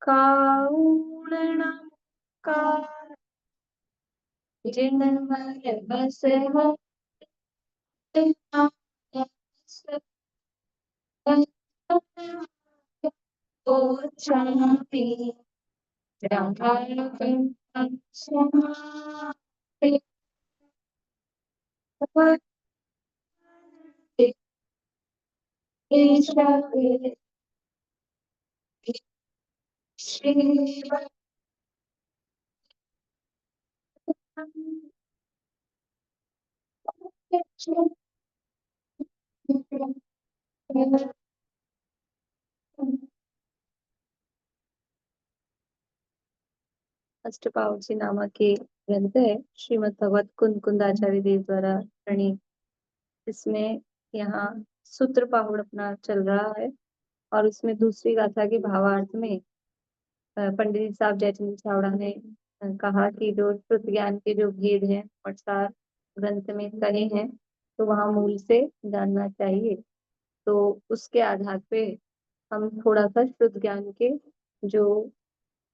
काउणनमकार जिनवर बस हो तो चापी श्री अष्टपावची नामक एक ग्रंथ है श्रीमद् भगवत कुंद कुंदाचार्य देव द्वारा प्रणीत। इसमें यहाँ सूत्र पाहुड़ अपना चल रहा है और उसमें दूसरी गाथा के भावार्थ में पंडित जी साहब जयचंद्र चावड़ा ने कहा कि जो श्रुत ज्ञान के जो भेद हैं और सार ग्रंथ में कहे हैं तो वहाँ मूल से जानना चाहिए। तो उसके आधार पे हम थोड़ा सा श्रुत ज्ञान के जो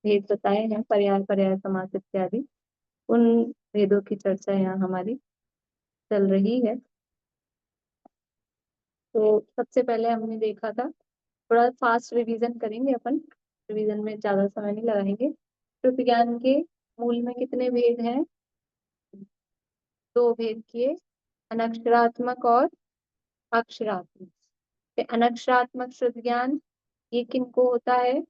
भेद बताए हैं पर्याय पर्याय समास इत्यादि उन भेदों की चर्चा यहाँ हमारी चल रही है। तो सबसे पहले हमने देखा था, थोड़ा फास्ट रिवीजन करेंगे अपन, रिवीजन में ज्यादा समय नहीं लगाएंगे। श्रुत ज्ञान के मूल में कितने भेद हैं? दो भेद किए, अनक्षरात्मक और अक्षरात्मक। तो अनक्षरात्मक श्रुत ज्ञान ये किनको होता है?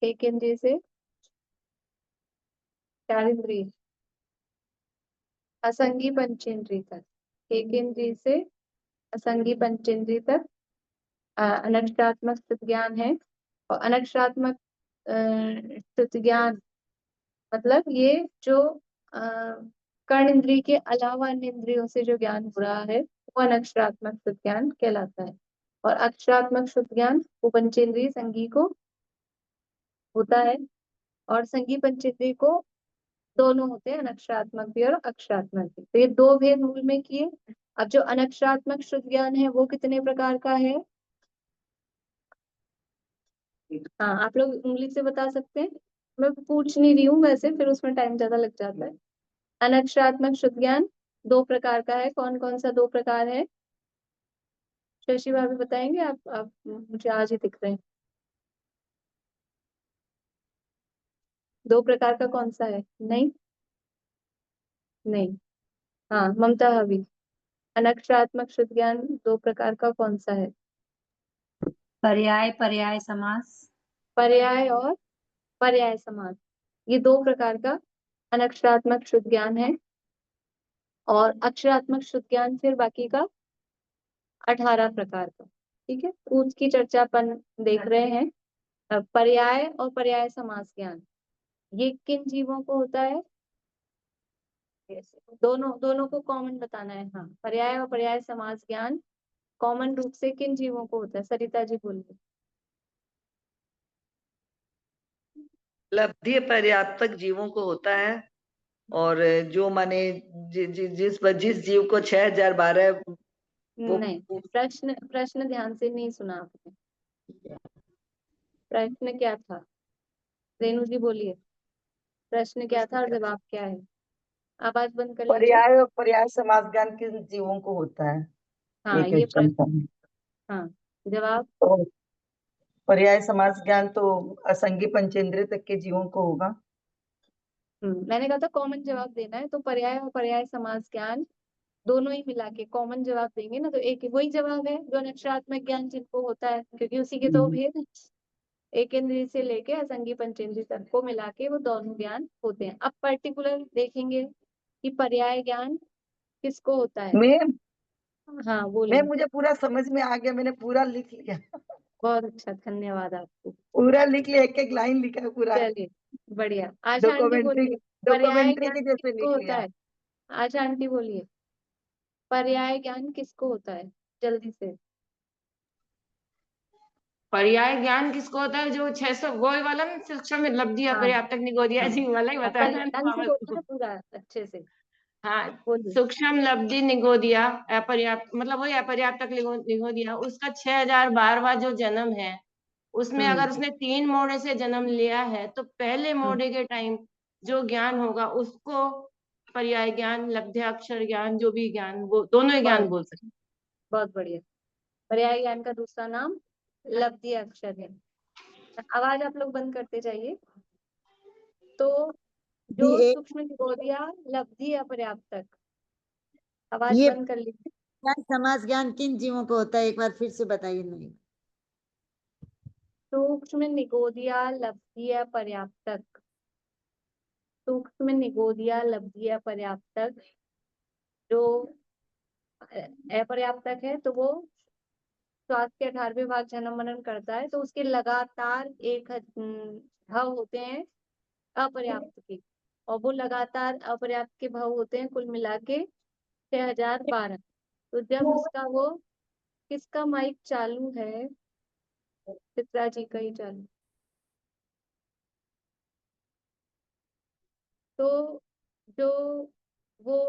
एक इंद्रिय से चार इंद्रिय, असंगी पंचेंद्रिय तक, एक इंद्रिय से असंगी पंचेंद्रिय तक अनक्षरात्मक श्रुत ज्ञान है। और अनक्षरात्मक श्रुत ज्ञान मतलब ये जो कर्ण इंद्रिय के अलावा अन्य इंद्रियों से जो ज्ञान हो रहा है वो अनक्षरात्मक श्रुत ज्ञान कहलाता है। और अक्षरात्मक श्रुत ज्ञान वो पंचेंद्रिय संगी को होता है, और संगी पंचेंद्रिय को दोनों होते हैं, अनक्षरात्मक भी और अक्षरात्मक भी। तो ये दो भेद मूल में किए। अब जो अनक्षरात्मक श्रुत ज्ञान है वो कितने प्रकार का है? हाँ, आप लोग उंगली से बता सकते हैं, मैं पूछ नहीं रही हूँ वैसे, फिर उसमें टाइम ज्यादा लग जाता है। अनक्षरात्मक शुद्ध ज्ञान दो प्रकार का है, कौन कौन सा दो प्रकार है? शशि भाभी बताएंगे? आप मुझे आज ही दिख रहे हैं। दो प्रकार का कौन सा है? नहीं नहीं, हाँ ममता भाभी, अनक्षरात्मक शुद्ध ज्ञान दो प्रकार का कौन सा है? पर्याय पर्याय समास। पर्याय और पर्याय समास, ये दो प्रकार का अनक्षरात्मक शुद्ध ज्ञान है। और अक्षरात्मक शुद्ध ज्ञान फिर बाकी का 18 प्रकार का। ठीक है, उसकी चर्चा अपन देख रहे हैं। पर्याय और पर्याय समास ज्ञान ये किन जीवों को होता है? दोनों दोनों को कॉमन बताना है। हाँ, पर्याय और पर्याय समास ज्ञान कॉमन रूप से किन जीवों को होता है? सरिता जी बोलिए। लब्धि पर्याप्तक जीवों को होता है, और जो माने जिस जीव को 6012 वो नहीं, प्रश्न ध्यान से नहीं सुना आपने। प्रश्न क्या था? रेणु जी बोलिए, प्रश्न क्या था और जवाब क्या है? आवाज बंद कर लीजिए। पर्याय और पर्याय समास ज्ञान किन जीवों को होता है? हाँ, ये प्रश्न। हाँ, जवाब तो पर्याय समास ज्ञान तो असंगी पंचेंद्रिय तक के जीवों को होगा। मैंने कहा था कॉमन जवाब देना है, तो पर्याय और पर्याय समास ज्ञान दोनों ही मिला के कॉमन जवाब देंगे ना, तो एक वही जवाब है जो अनक्षरात्मक ज्ञान जिनको होता है, क्योंकि उसी के दो भेद हैं। एक इंद्रिय से लेके असंगी पंचेंद्रिय तक को मिला के वो दोनों ज्ञान होते हैं। अब पर्टिकुलर देखेंगे कि पर्याय ज्ञान किसको होता है। मैं हाँ बोलिए। मुझे पूरा समझ में आ गया, मैंने पूरा लिख लिया। बहुत अच्छा, धन्यवाद आपको। पूरा लिख लिया, एक एक लाइन लिखा है पूरा। चलिए बढ़िया। आशा आंटी बोलिए, पर्याय डॉक्यूमेंट्री ज्ञान की जैसे किसको लिख होता लिया। है? आशा आंटी बोलिए, पर्याय ज्ञान किसको होता है? जल्दी से। पर्याय ज्ञान किसको होता है? जो 600 वो वाला ना, में लब्धि हाँ पर्याप्तक निगोदिया हाँ जी वाला ही हाँ, बताया ढंग से ना। बोलना पूरा अच्छे से। हाँ, बोलिए। सूक्ष्म लब्धि निगोदिया अपर्याप्त, मतलब वही अपर्याप्तक निगोदिया, उसका 6012वां जो जन्म है, उसमें अगर उसने 3 मोड़े से जन्म लिया है तो पहले मोड़े के टाइम जो ज्ञान होगा उसको पर्याय ज्ञान, लब्ध्याक्षर ज्ञान, जो भी ज्ञान, वो दोनों ही ज्ञान बोल सकते हैं। बहुत बढ़िया। पर्याय ज्ञान का दूसरा नाम लब्धि अक्षर है। आवाज आप लोग बंद करते जाइए। तो जो ये सूक्ष्म निगोदिया लब्धि अपर्याप्तक, आवाज ये बंद कर लीजिए। समास ज्ञान किन जीवों को होता है, एक बार फिर से बताइए। नहीं, सूक्ष्म निगोदिया लब्धि अपर्याप्तक, सूक्ष्म निगोदिया लब्धि अपर्याप्तक, जो अपर्याप्तक है तो वो स्वास्थ्य के 18वें भाग जन्म मनन करता है, तो उसके लगातार एक भाव होते हैं अपर्याप्त के, और वो लगातार अपर्याप्त के भाव होते हैं कुल मिला के 6012। तो जब उसका वो, किसका माइक चालू है? चित्रा जी का ही चालू। तो जो वो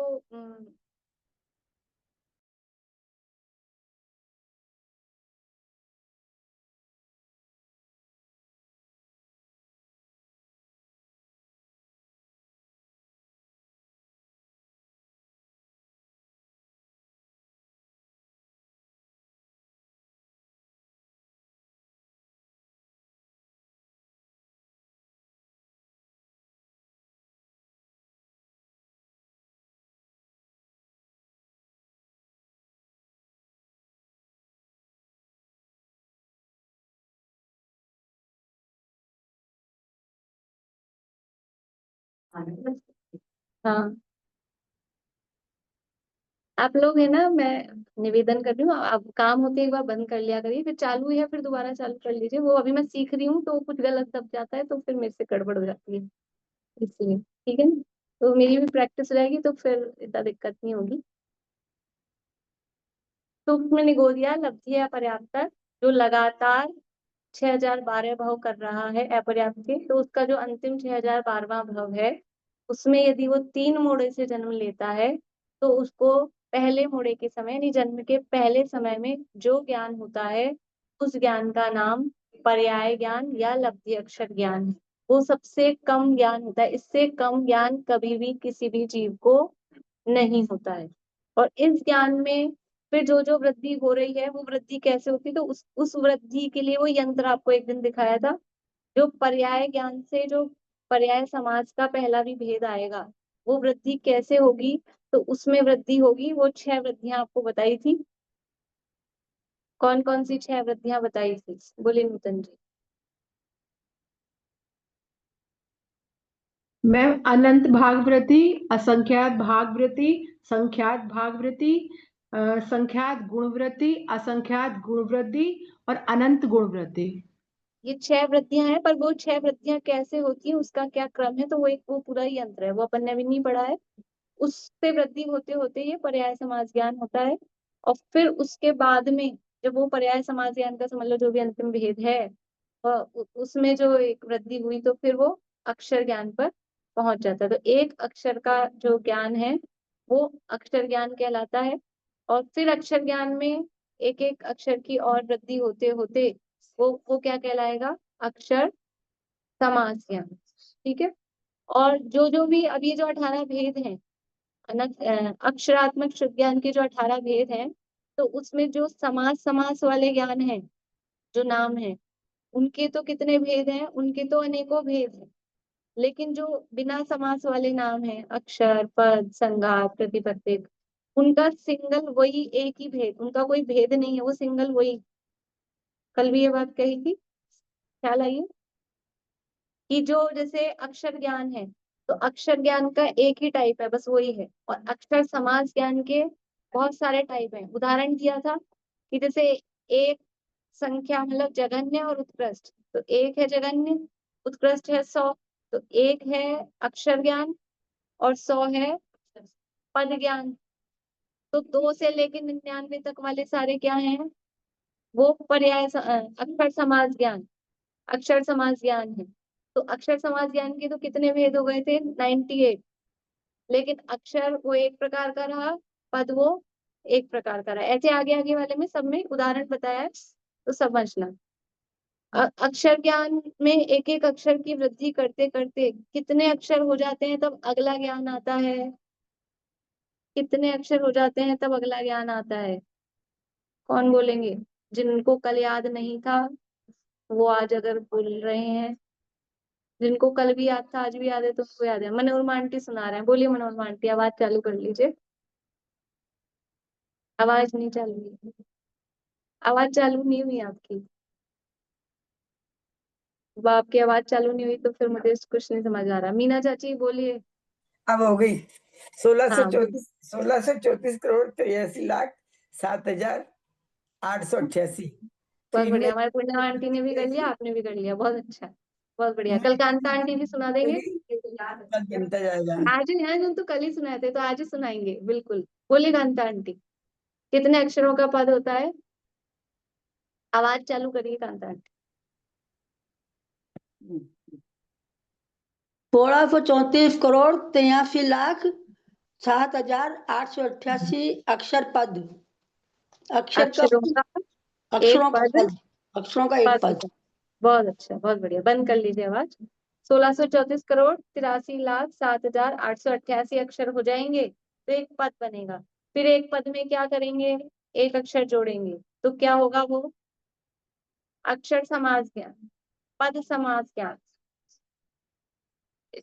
हाँ, आप लोग है ना, मैं निवेदन कर रही हूँ, अब काम होते एक बार बंद कर लिया करिए, फिर चालू है फिर दोबारा चालू कर लीजिए। वो अभी मैं सीख रही हूँ तो कुछ गलत दब जाता है तो फिर मेरे से गड़बड़ हो जाती है, इसलिए। ठीक है ना? तो मेरी भी प्रैक्टिस रहेगी तो फिर इतना दिक्कत नहीं होगी। सूक्ष्म निगोदिया लब्धि अपर्याप्त, जो लगातार 6012 भाव कर रहा है अपर्याप्त के, तो उसका जो अंतिम 6012वां भाव है, उसमें यदि वो 3 मोड़े से जन्म लेता है तो उसको पहले मोड़े के समय यानी जन्म के पहले समय में जो ज्ञान होता है उस ज्ञान का नाम पर्याय ज्ञान या लब्धि अक्षर ज्ञान है। वो सबसे कम ज्ञान होता है, इससे कम ज्ञान कभी भी किसी भी जीव को नहीं होता है। और इस ज्ञान में फिर जो जो वृद्धि हो रही है वो वृद्धि कैसे होती है, तो उस वृद्धि के लिए वो यंत्र आपको एक दिन दिखाया था। जो पर्याय ज्ञान से जो पर्याय समाज का पहला भी भेद आएगा, वो वृद्धि कैसे होगी, तो उसमें वृद्धि होगी, वो 6 वृद्धियां आपको बताई थी। कौन कौन सी 6 वृद्धियां बताई थी? बोले नूतन जी। मैम, अनंत भागवृत्ति, असंख्यात भागवृत्ति, संख्यात भागवृत्ति, संख्यात गुणवृत्ति, असंख्यात गुणवृत्ति और अनंत गुणवृत्ति। ये 6 वृद्धियां हैं, पर वो 6 वृद्धियां कैसे होती है, उसका क्या क्रम है, तो वो एक वो पूरा ही यंत्र है, वो अपन ने अभी नहीं पढ़ा है। उससे वृद्धि होते होते ये पर्याय समाज ज्ञान होता है। और फिर उसके बाद में जब वो पर्याय समाज ज्ञान का समझ लो जो भी अंतिम भेद है, उसमें जो एक वृद्धि हुई तो फिर वो अक्षर ज्ञान पर पहुंच जाता है। तो एक अक्षर का जो ज्ञान है वो अक्षर ज्ञान कहलाता है। और फिर अक्षर ज्ञान में एक एक अक्षर की और वृद्धि होते होते वो क्या कहलाएगा? अक्षर समास ज्ञान। ठीक है। और जो जो भी अब ये जो 18 भेद हैं, अक्षरात्मक शुद्ध ज्ञान के जो 18 भेद हैं, तो उसमें जो समास समास वाले ज्ञान हैं, जो नाम है, उनके तो कितने भेद हैं? उनके तो अनेकों भेद हैं। लेकिन जो बिना समास वाले नाम हैं, अक्षर, पद, संज्ञा, प्रतिपत्तिक, उनका सिंगल वही एक ही भेद, उनका कोई भेद नहीं है, वो सिंगल वही। कल भी ये बात कही थी, ख्याल आई है? कि जो जैसे अक्षर ज्ञान है, तो अक्षर ज्ञान का एक ही टाइप है, बस वही है। और अक्षर समास ज्ञान के बहुत सारे टाइप हैं। उदाहरण दिया था कि जैसे एक संख्या मतलब जघन्य और उत्कृष्ट, तो एक है जघन्य, उत्कृष्ट है 100। तो एक है अक्षर ज्ञान और 100 है पद ज्ञान। तो 2 से लेकर 99 तक वाले सारे क्या हैं? वो अक्षर समास ज्ञान, अक्षर समास ज्ञान है। तो अक्षर समास ज्ञान के तो कितने भेद हो गए थे? 98। लेकिन अक्षर वो एक प्रकार का रहा, पद वो एक प्रकार का रहा। ऐसे आगे आगे वाले में सब में उदाहरण बताया है, तो समझना। अक्षर ज्ञान में एक एक अक्षर की वृद्धि करते करते कितने अक्षर हो जाते हैं तब अगला ज्ञान आता है? कितने अक्षर हो जाते हैं तब अगला ज्ञान आता है? कौन बोलेंगे? जिनको कल याद नहीं था वो आज अगर बोल रहे हैं, जिनको कल भी याद था आज भी याद है तो उनको याद है। मनोरमा आंटी सुना रहे हैं, बोलिए मनोरमा आंटी, आवाज चालू कर लीजिए। आवाज नहीं चालू हुई, आवाज चालू नहीं हुई आपकी। अब आपकी आवाज चालू नहीं हुई तो फिर मुझे कुछ नहीं समझ आ रहा। मीना चाची बोलिए। अब हो गई। 1634 हाँ, 1634 करोड़ 83,07,888। तो बहुत बढ़िया। इनमें हमारे पूर्णिमा आंटी ने भी कर लिया, आपने भी कर लिया, बहुत अच्छा, बहुत बढ़िया। कल कांता आंटी भी सुना देंगे। कल बनता जाएगा। आज ही आज हम तो कल ही सुनाए थे, तो आज ही सुनाएंगे बिल्कुल। बोलिए कांता आंटी, कितने अक्षरों का पद होता है? आवाज चालू करिए कांता आंटी। 1634 करोड़ 83,07,888 अक्षर पद। अक्षर का अक्षरों का एक अक्षरों का पद, पद, अक्षरों का एक पद पद। होता है। बहुत अच्छा, बहुत बढ़िया। बंद कर लीजिए आवाज। 1634 करोड़ 83,07,888 अक्षर हो जाएंगे तो एक पद बनेगा। फिर एक पद में क्या करेंगे? एक अक्षर जोड़ेंगे, तो क्या होगा वो? अक्षर समास ज्ञान, पद समास ज्ञान।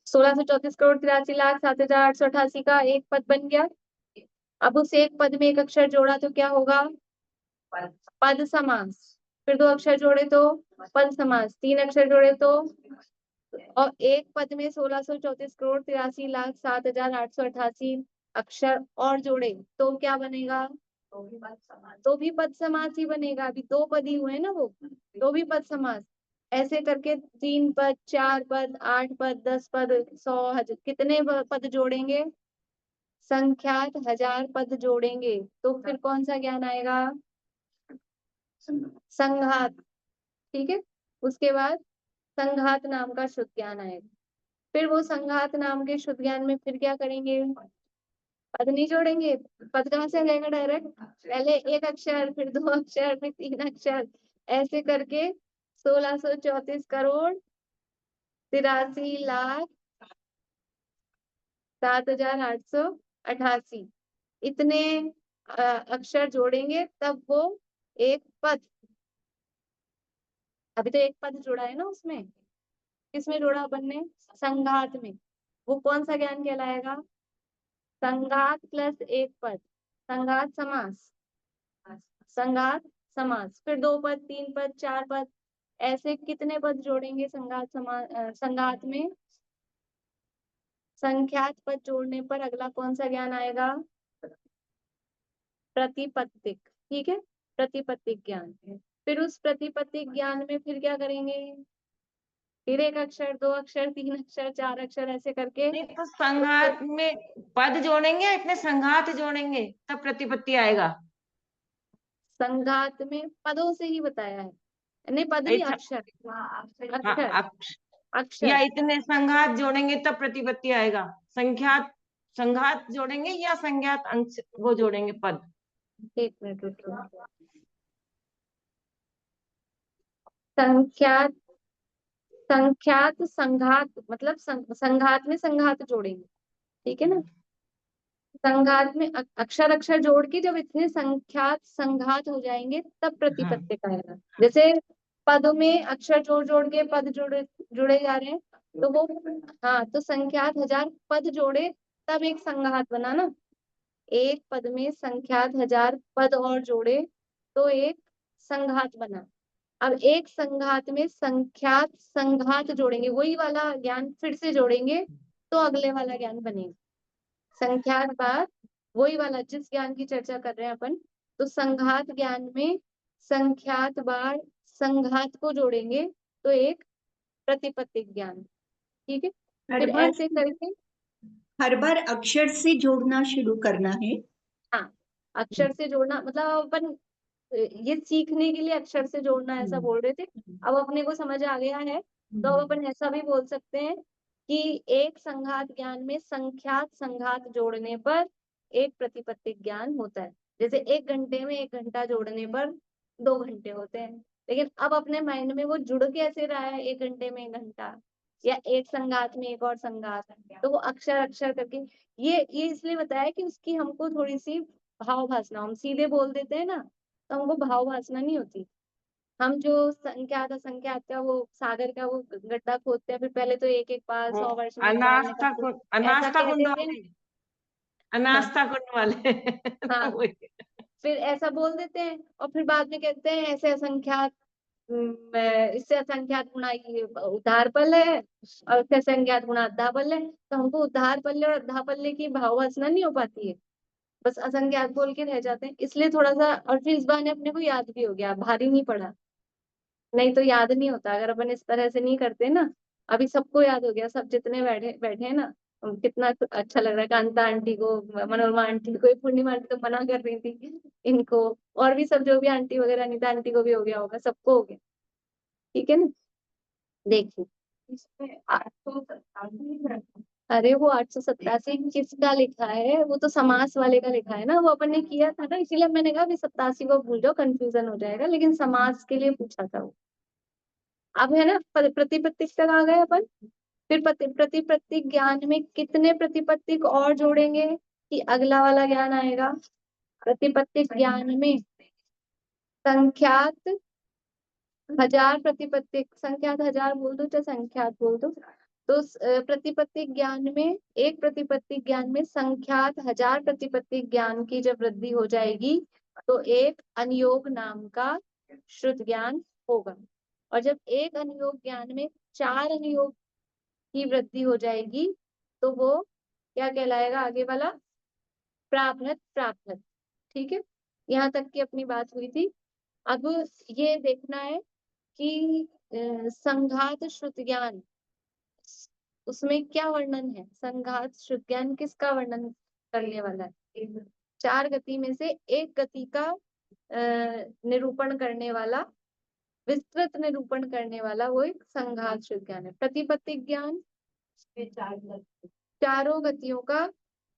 1634 करोड़ 83,07,888 का एक पद बन गया। अब उस एक पद में एक अक्षर जोड़ा तो क्या होगा? पद समास। फिर दो अक्षर जोड़े तो पद समास, तीन अक्षर जोड़े तो, और एक पद में 1634 करोड़ 83,07,888 अक्षर और जोड़े तो क्या बनेगा? तो भी पद समास ही बनेगा। अभी दो पद ही हुए ना वो, तो भी पद समास। ऐसे करके 3 पद, 4 पद, 8 पद, 10 पद, 100, 1000, कितने पद जोड़ेंगे? संख्यात 1000 पद जोड़ेंगे तो फिर कौन सा ज्ञान आएगा? संघात। ठीक है, उसके बाद संघात नाम का शुद्ध ज्ञान आएगा। फिर वो संघात नाम के शुद्ध ज्ञान में फिर क्या करेंगे? पद नहीं जोड़ेंगे। पद कहाँ से आएगा? डायरेक्ट पहले एक अक्षर, फिर दो अक्षर, फिर तीन अक्षर, ऐसे करके 1634 करोड़ 83,07,888 इतने अक्षर जोड़ेंगे तब वो एक पद। अभी तो एक पद जोड़ा है ना उसमें, किसमें जोड़ा अपन ने? संघात में। वो कौन सा ज्ञान कहलाएगा? संघात प्लस एक पद, संघात समास। संघात समास, फिर दो पद, तीन पद, चार पद, ऐसे कितने पद जोड़ेंगे संघात में? संख्यात पद जोड़ने पर अगला कौन सा ज्ञान आएगा? प्रतिपत्तिक। ठीक है, प्रतिपत्तिक ज्ञान। फिर उस प्रतिपत्तिक ज्ञान में फिर क्या करेंगे? फिर एक अक्षर, दो अक्षर, तीन अक्षर, चार अक्षर, ऐसे करके। नहीं तो संघात में पद जोड़ेंगे या इतने संघात जोड़ेंगे तब प्रतिपत्ति आएगा? संघात में पदों से ही बताया है, नहीं पद नहीं, अच्छा, अक्षर। हाँ, अक्षर, या अक्षर। इतने संघात जोड़ेंगे तब प्रतिपत्ति आएगा? संख्यात संघात जोड़ेंगे या संज्ञात अंश वो जोड़ेंगे पद? एक मिनट रुको। संख्यात, संख्यात संघात मतलब संघात में संघात जोड़ेंगे, ठीक है ना? संघात में अक्षर अक्षर जोड़ के जब इतने संख्यात संघात हो जाएंगे तब हाँ, प्रतिपत्ति का आएगा। जैसे पद में अक्षर जोड़ जोड़ के पद जुड़े जुड़े जा रहे हैं, तो वो, हाँ, तो संख्यात 1000 पद जोड़े तब एक संघात बना ना। एक पद में संख्यात 1000 पद और जोड़े तो एक संघात बना। अब एक संघात में संख्यात संघात जोड़ेंगे, वही वाला ज्ञान फिर से जोड़ेंगे तो अगले वाला ज्ञान बनेगा। संख्यात बाद वही वाला जिस ज्ञान की चर्चा कर रहे हैं अपन, तो संघात ज्ञान में संख्यात बार संघात को जोड़ेंगे तो एक प्रतिपत्तिक ज्ञान। ठीक है, फिर ऐसे करके हर बार अक्षर से जोड़ना शुरू करना है। हाँ, अक्षर से जोड़ना मतलब अपन ये सीखने के लिए अक्षर से जोड़ना ऐसा बोल रहे थे। अब अपने को समझ आ गया है तो अब अपन ऐसा भी बोल सकते हैं कि एक संघात ज्ञान में संख्यात संघात जोड़ने पर एक प्रतिपत्तिक ज्ञान होता है। जैसे 1 घंटे में 1 घंटा जोड़ने पर 2 घंटे होते हैं, लेकिन अब अपने माइंड में वो जुड़ कैसे रहा है 1 घंटे में 1 घंटा, या एक संघात में एक और संघात, तो वो अक्षर अक्षर करके ये इसलिए बताया कि उसकी हमको थोड़ी सी भाव भासना, हम सीधे बोल देते हैं ना तो हमको भाव भासना नहीं होती। हम जो संख्यात असंख्यात का वो सागर का वो गड्ढा खोदते हैं, फिर पहले तो एक एक बार 100 वर्ष में एक बार निकालते हैं, ऐसा अनास्था कह कुंड देते हैं। वाले, अनास्था कुंड वाले। हाँ वही। फिर ऐसा बोल देते हैं और फिर बाद में कहते हैं ऐसे असंख्यात इससे असंख्यात गुणा ये उद्धार पल्ले है और इससे असंख्यात गुणा अद्धा पल्ले है। तो हमको उद्धार पल्ले और अद्धा पल्ले की भाव वासना नहीं हो पाती है, बस असंख्यात बोल के रह जाते हैं, इसलिए थोड़ा सा। और फिर इस बहाने अपने को याद भी हो गया, भारी नहीं पड़ा, नहीं तो याद नहीं होता अगर अपन इस तरह से नहीं करते ना। अभी सबको याद हो गया, सब जितने बैठे बैठे हैं ना, कितना अच्छा लग रहा है। कांता आंटी को, मनोरमा आंटी को, पूर्णिमा आंटी तो मना कर रही थी इनको, और भी सब जो भी आंटी वगैरह, अनिता आंटी को भी हो गया होगा, सबको हो गया। ठीक है ना, देखिए इसमें 887, अरे वो 887 किसका लिखा है, वो तो समास वाले का लिखा है ना, वो अपन ने किया था ना, इसीलिए मैंने कहा 87 को भूल जाओ, कंफ्यूजन हो जाएगा, लेकिन समास के लिए पूछा था वो। अब है ना प्रतिपत्तिक तक आ गए अपन। फिर प्रतिपत्तिक ज्ञान में कितने प्रतिपत्तिक और जोड़ेंगे कि अगला वाला ज्ञान आएगा। प्रतिपत्तिक ज्ञान में संख्यात 1000 प्रतिपत्तिक, संख्यात 1000 बोल दो चाहे संख्यात बोल दो, तो प्रतिपत्तिक ज्ञान में, एक प्रतिपत्तिक ज्ञान में संख्यात 1000 प्रतिपत्तिक ज्ञान की जब वृद्धि हो जाएगी तो एक अनुयोग नाम का श्रुत ज्ञान होगा। और जब एक अनुयोग ज्ञान में 4 अनुयोग की वृद्धि हो जाएगी तो वो क्या कहलाएगा, आगे वाला प्राभ्रत प्राभ्रत। ठीक है, यहाँ तक की अपनी बात हुई थी। अब ये देखना है कि संघात श्रुत ज्ञान, उसमें क्या वर्णन है, संघात श्रुत ज्ञान किसका वर्णन करने वाला है। 4 गति में से एक गति का निरूपण करने वाला, विस्तृत निरूपण करने वाला वो एक संघात श्रुत ज्ञान है। प्रतिपत्तिक ज्ञान चारों गतियों का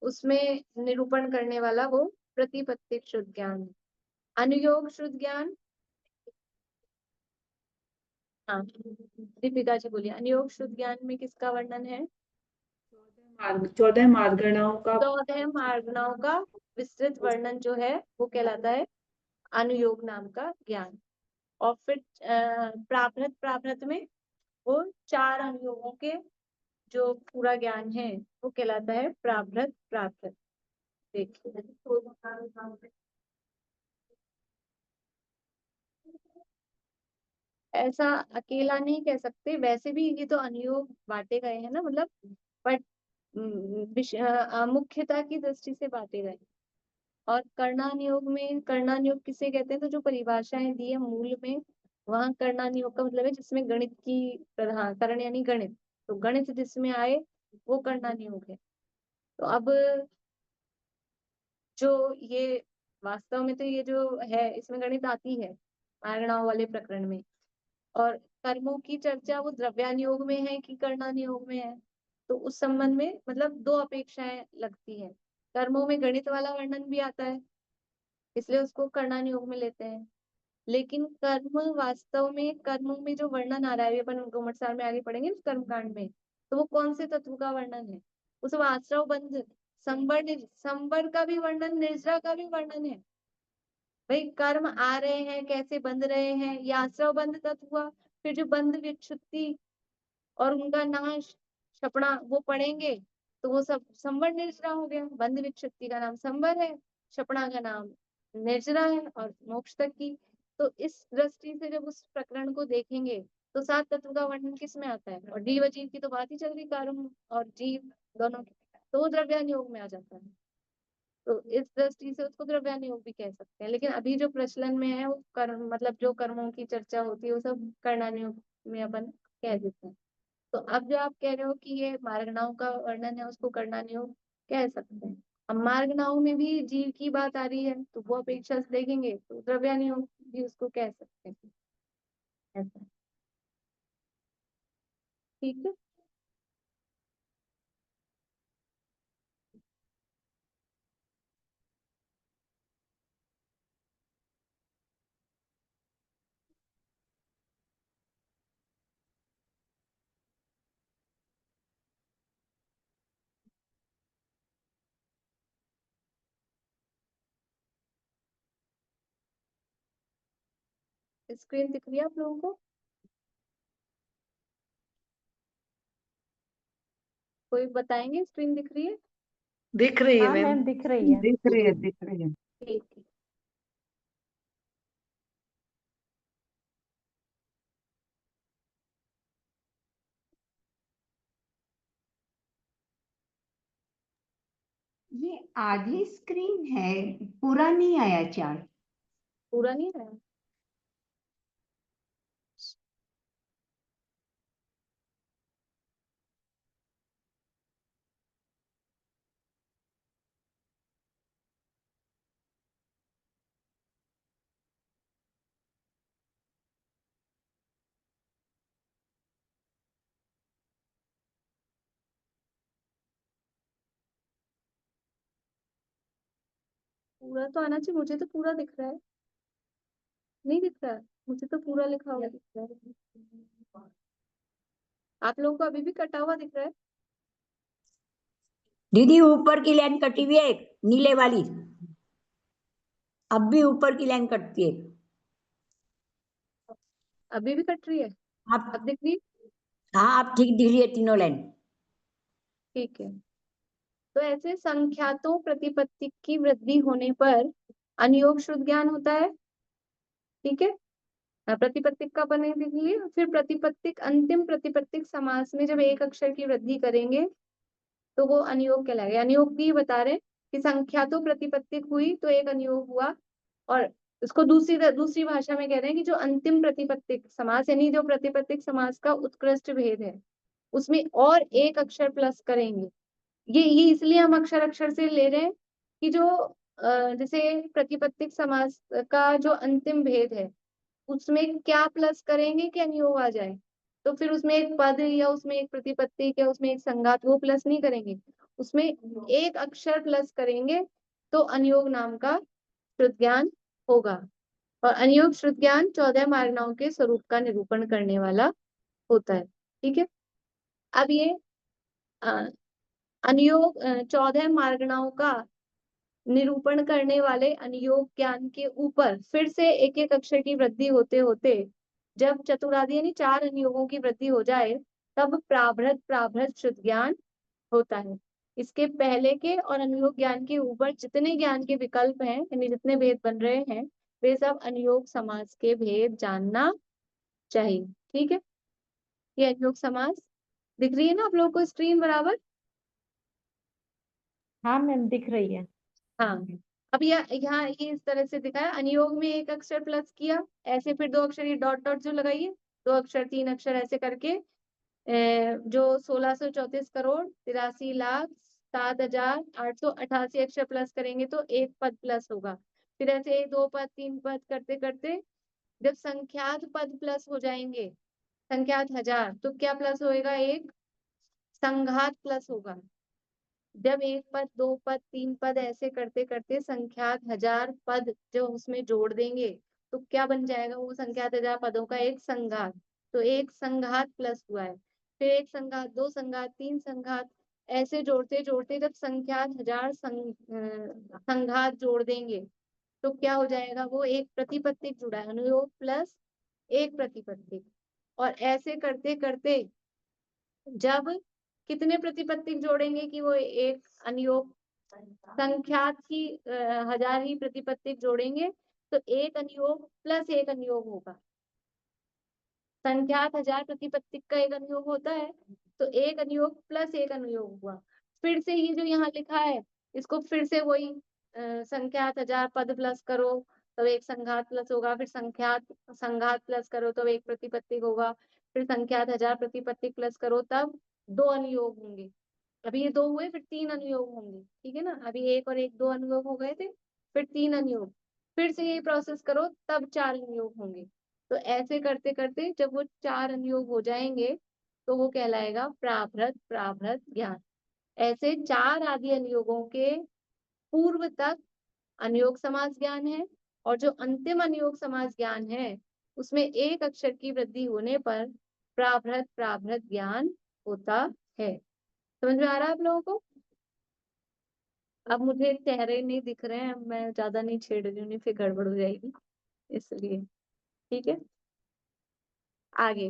उसमें निरूपण करने वाला वो प्रतिपत्तिक श्रुत ज्ञान है। अनुयोग श्रुत ज्ञान, हाँ दीपिका जी बोलिए, अनुयोग श्रुत ज्ञान में किसका वर्णन है। 14 मार्गणाओं का 14 मार्गणाओं का विस्तृत वर्णन जो है वो कहलाता है अनुयोग नाम का ज्ञान। और फिर प्राभ्रत प्राभ्रत में वो 4 अनुयोगों के जो पूरा ज्ञान है वो कहलाता है प्राभ्रत प्राभ्रत। देखिए ऐसा अकेला नहीं कह सकते, वैसे भी ये तो अनुयोग बांटे गए हैं ना, मतलब बट मुख्यता की दृष्टि से बांटे गए। और कर्णानुयोग में, कर्णानुयोग किसे कहते हैं, तो जो परिभाषाएं दी है मूल में, वहां कर्णानुयोग का मतलब है जिसमें गणित की प्रधान, कर्ण यानी गणित, तो गणित जिसमें आए वो कर्णानुयोग है। तो अब जो ये वास्तव में तो ये जो है इसमें गणित आती है मार्गणाओं वाले प्रकरण में, और कर्मों की चर्चा वो द्रव्यानुयोग में है कि कर्णानुयोग में है, तो उस संबंध में मतलब 2 अपेक्षाएं लगती हैं। कर्मों में गणित वाला वर्णन भी आता है इसलिए उसको कर्णानुयोग में लेते हैं, लेकिन कर्म वास्तव में, कर्मों में जो वर्णन आ रहा है, अपन घुमटसार में आगे पढ़ेंगे ना कर्म कांड में, तो वो कौन से तत्व का वर्णन है, उस आश्रव बंध संवर, संवर का भी वर्णन, निर्जरा का भी वर्णन है। भाई कर्म आ रहे हैं कैसे बंध रहे हैं, ये आश्रव बंध तत्व हुआ। फिर जो बंध विच्छुत्ति और उनका नाश, क्षपणा, वो पढ़ेंगे तो वो सब संवर निर्जरा हो गया। बंध विच्छुत्ति का नाम संवर है, क्षपणा का नाम निर्जरा है, और मोक्ष तक की। तो इस दृष्टि से जब उस प्रकरण को देखेंगे तो 7 तत्व का वर्णन किस में आता है, और जीव जीव की तो बात ही चल रही, कर्म और जीव दोनों की, तो वो द्रव्यानुयोग में आ जाता है। तो इस दृष्टि से उसको द्रव्यानुयोग भी कह सकते हैं, लेकिन अभी जो प्रचलन में है वो कर्म, मतलब जो कर्मों की चर्चा होती है वो सब कर्णानुयोग में अपन कह देते हैं। तो अब जो आप कह रहे हो कि ये मार्गणाओं का वर्णन है उसको कर्णानुयोग कह सकते हैं। अब मार्गणाओं में भी जीव की बात आ रही है तो वो अपेक्षा से देखेंगे तो द्रव्यानुयोग भी उसको कह सकते हैं, ऐसा। ठीक है, स्क्रीन दिख रही है आप लोगों को? कोई बताएंगे स्क्रीन दिख रही है? दिख रही है हाँ मैम। मैम दिख रही है। दिख रही है, दिख रही है। ठीक है। ये आधी स्क्रीन है, पूरा नहीं आया चार्ट। पूरा नहीं है? पूरा तो आना चाहिए, मुझे तो पूरा दिख रहा है। नहीं दिख रहा है? मुझे तो पूरा लिखा हुआ दिख रहा है। आप लोगों को अभी भी कटा हुआ दिख रहा है? दीदी ऊपर की लाइन कटी हुई है, एक नीले वाली, अब भी ऊपर की लाइन कटती है। अभी भी कट रही है? आप अब दिख रही है? हाँ, आप ठीक दिख रही है तीनों लाइन। ठीक है। तो ऐसे संख्यातों प्रतिपत्ति की वृद्धि होने पर अनुयोग शुद्ध ज्ञान होता है। ठीक है। प्रतिपत्तिक का बने देख लिए। फिर प्रतिपत्तिक अंतिम प्रतिपत्तिक समास में जब एक अक्षर की वृद्धि करेंगे तो वो अनुयोग कहलाएगा। अनुयोग भी बता रहे कि संख्या तो प्रतिपत्तिक हुई तो एक अनुयोग हुआ, और उसको दूसरी भाषा में कह रहे हैं कि जो अंतिम प्रतिपत्तिक समास यानी जो प्रतिपत्तिक समास का उत्कृष्ट भेद है उसमें और एक अक्षर प्लस करेंगे। ये इसलिए हम अक्षर अक्षर से ले रहे हैं कि जो जैसे प्रतिपत्तिक समास का जो अंतिम भेद है उसमें क्या प्लस करेंगे कि अनुयोग आ जाए। तो फिर उसमें एक पद या उसमें एक प्रतिपत्ति या उसमें एक संघात वो प्लस नहीं करेंगे, उसमें एक अक्षर प्लस करेंगे तो अनुयोग नाम का श्रुत ज्ञान होगा। और अनुयोग श्रुत ज्ञान 14 मार्गनाओं के स्वरूप का निरूपण करने वाला होता है। ठीक है। अब ये अनुयोग 14 मार्गनाओं का निरूपण करने वाले अनुयोग ज्ञान के ऊपर फिर से एक एक अक्षर की वृद्धि होते होते जब चतुरादि यानी 4 अनुयोगों की वृद्धि हो जाए तब प्राभृत प्राभृत शुद्ध ज्ञान होता है। इसके पहले के और अनुयोग ज्ञान के ऊपर जितने ज्ञान के विकल्प हैं यानी जितने भेद बन रहे हैं वे सब अनुयोग समास के भेद जानना चाहिए। ठीक है। ये अनुयोग समास दिख रही है ना आप लोगों को स्क्रीन बराबर? हाँ मैम दिख रही है। हाँ। अब यहाँ ये इस तरह से दिखाया, अनुयोग में एक अक्षर प्लस किया, ऐसे फिर 2 अक्षर ये डॉट डॉट जो लगाइए, 2 अक्षर 3 अक्षर ऐसे करके जो 1634 करोड़ 83,07,888 अक्षर प्लस करेंगे तो एक पद प्लस होगा। फिर ऐसे 2 पद 3 पद करते करते जब संख्यात पद प्लस हो जाएंगे, संख्यात 1000, तो क्या प्लस होएगा? एक संघात प्लस होगा। जब 1 पद 2 पद 3 पद ऐसे करते करते संख्यात 1000 पद जो उसमें जोड़ देंगे तो क्या बन जाएगा? वो संख्यात 1000 पदों का एक संघात। तो एक संघात प्लस हुआ है, फिर एक संघात 2 संघात 3 संघात ऐसे जोड़ते जोड़ते जब संख्यात 1000 संघात जोड़ देंगे तो क्या हो जाएगा? वो एक प्रतिपत्तिक जुड़ा है, अनुयोग प्लस एक प्रतिपत्तिक। और ऐसे करते करते जब कितने प्रतिपत्तिक जोड़ेंगे कि वो एक अनुयोग संख्यात की 1000 ही प्रतिपत्तिक जोड़ेंगे तो एक अनुयोग प्लस एक अनुयोग होगा। संख्यात 1000 प्रतिपत्तिक का एक अनुयोग होता है तो एक अनुयोग प्लस एक अनुयोग हुआ। फिर से ये जो यहाँ लिखा है इसको फिर से वही संख्यात 1000 पद प्लस करो तो एक संघात प्लस होगा, फिर संघात प्लस करो तो एक प्रतिपत्तिक होगा, फिर संख्यात 1000 प्रतिपत्तिक प्लस करो तब 2 अनुयोग होंगे। अभी ये 2 हुए फिर 3 अनुयोग होंगे। ठीक है ना। अभी 1 और 1 2 अनुयोग हो गए थे, फिर 3 अनुयोग, फिर से ये प्रोसेस करो तब 4 अनुयोग होंगे। तो ऐसे करते करते जब वो 4 अनुयोग हो जाएंगे तो वो कहलाएगा प्राभृत प्राभृत ज्ञान। ऐसे 4 आदि अनुयोगों के पूर्व तक अनुयोग समास ज्ञान है, और जो अंतिम अनुयोग समास ज्ञान है उसमें एक अक्षर की वृद्धि होने पर प्राभृत प्राभृत ज्ञान होता है। समझ में आ रहा है आप लोगों को? अब मुझे चेहरे नहीं दिख रहे हैं, मैं ज्यादा नहीं छेड़ रही हूँ, नहीं फिर गड़बड़ हो जाएगी इसलिए। ठीक है, आगे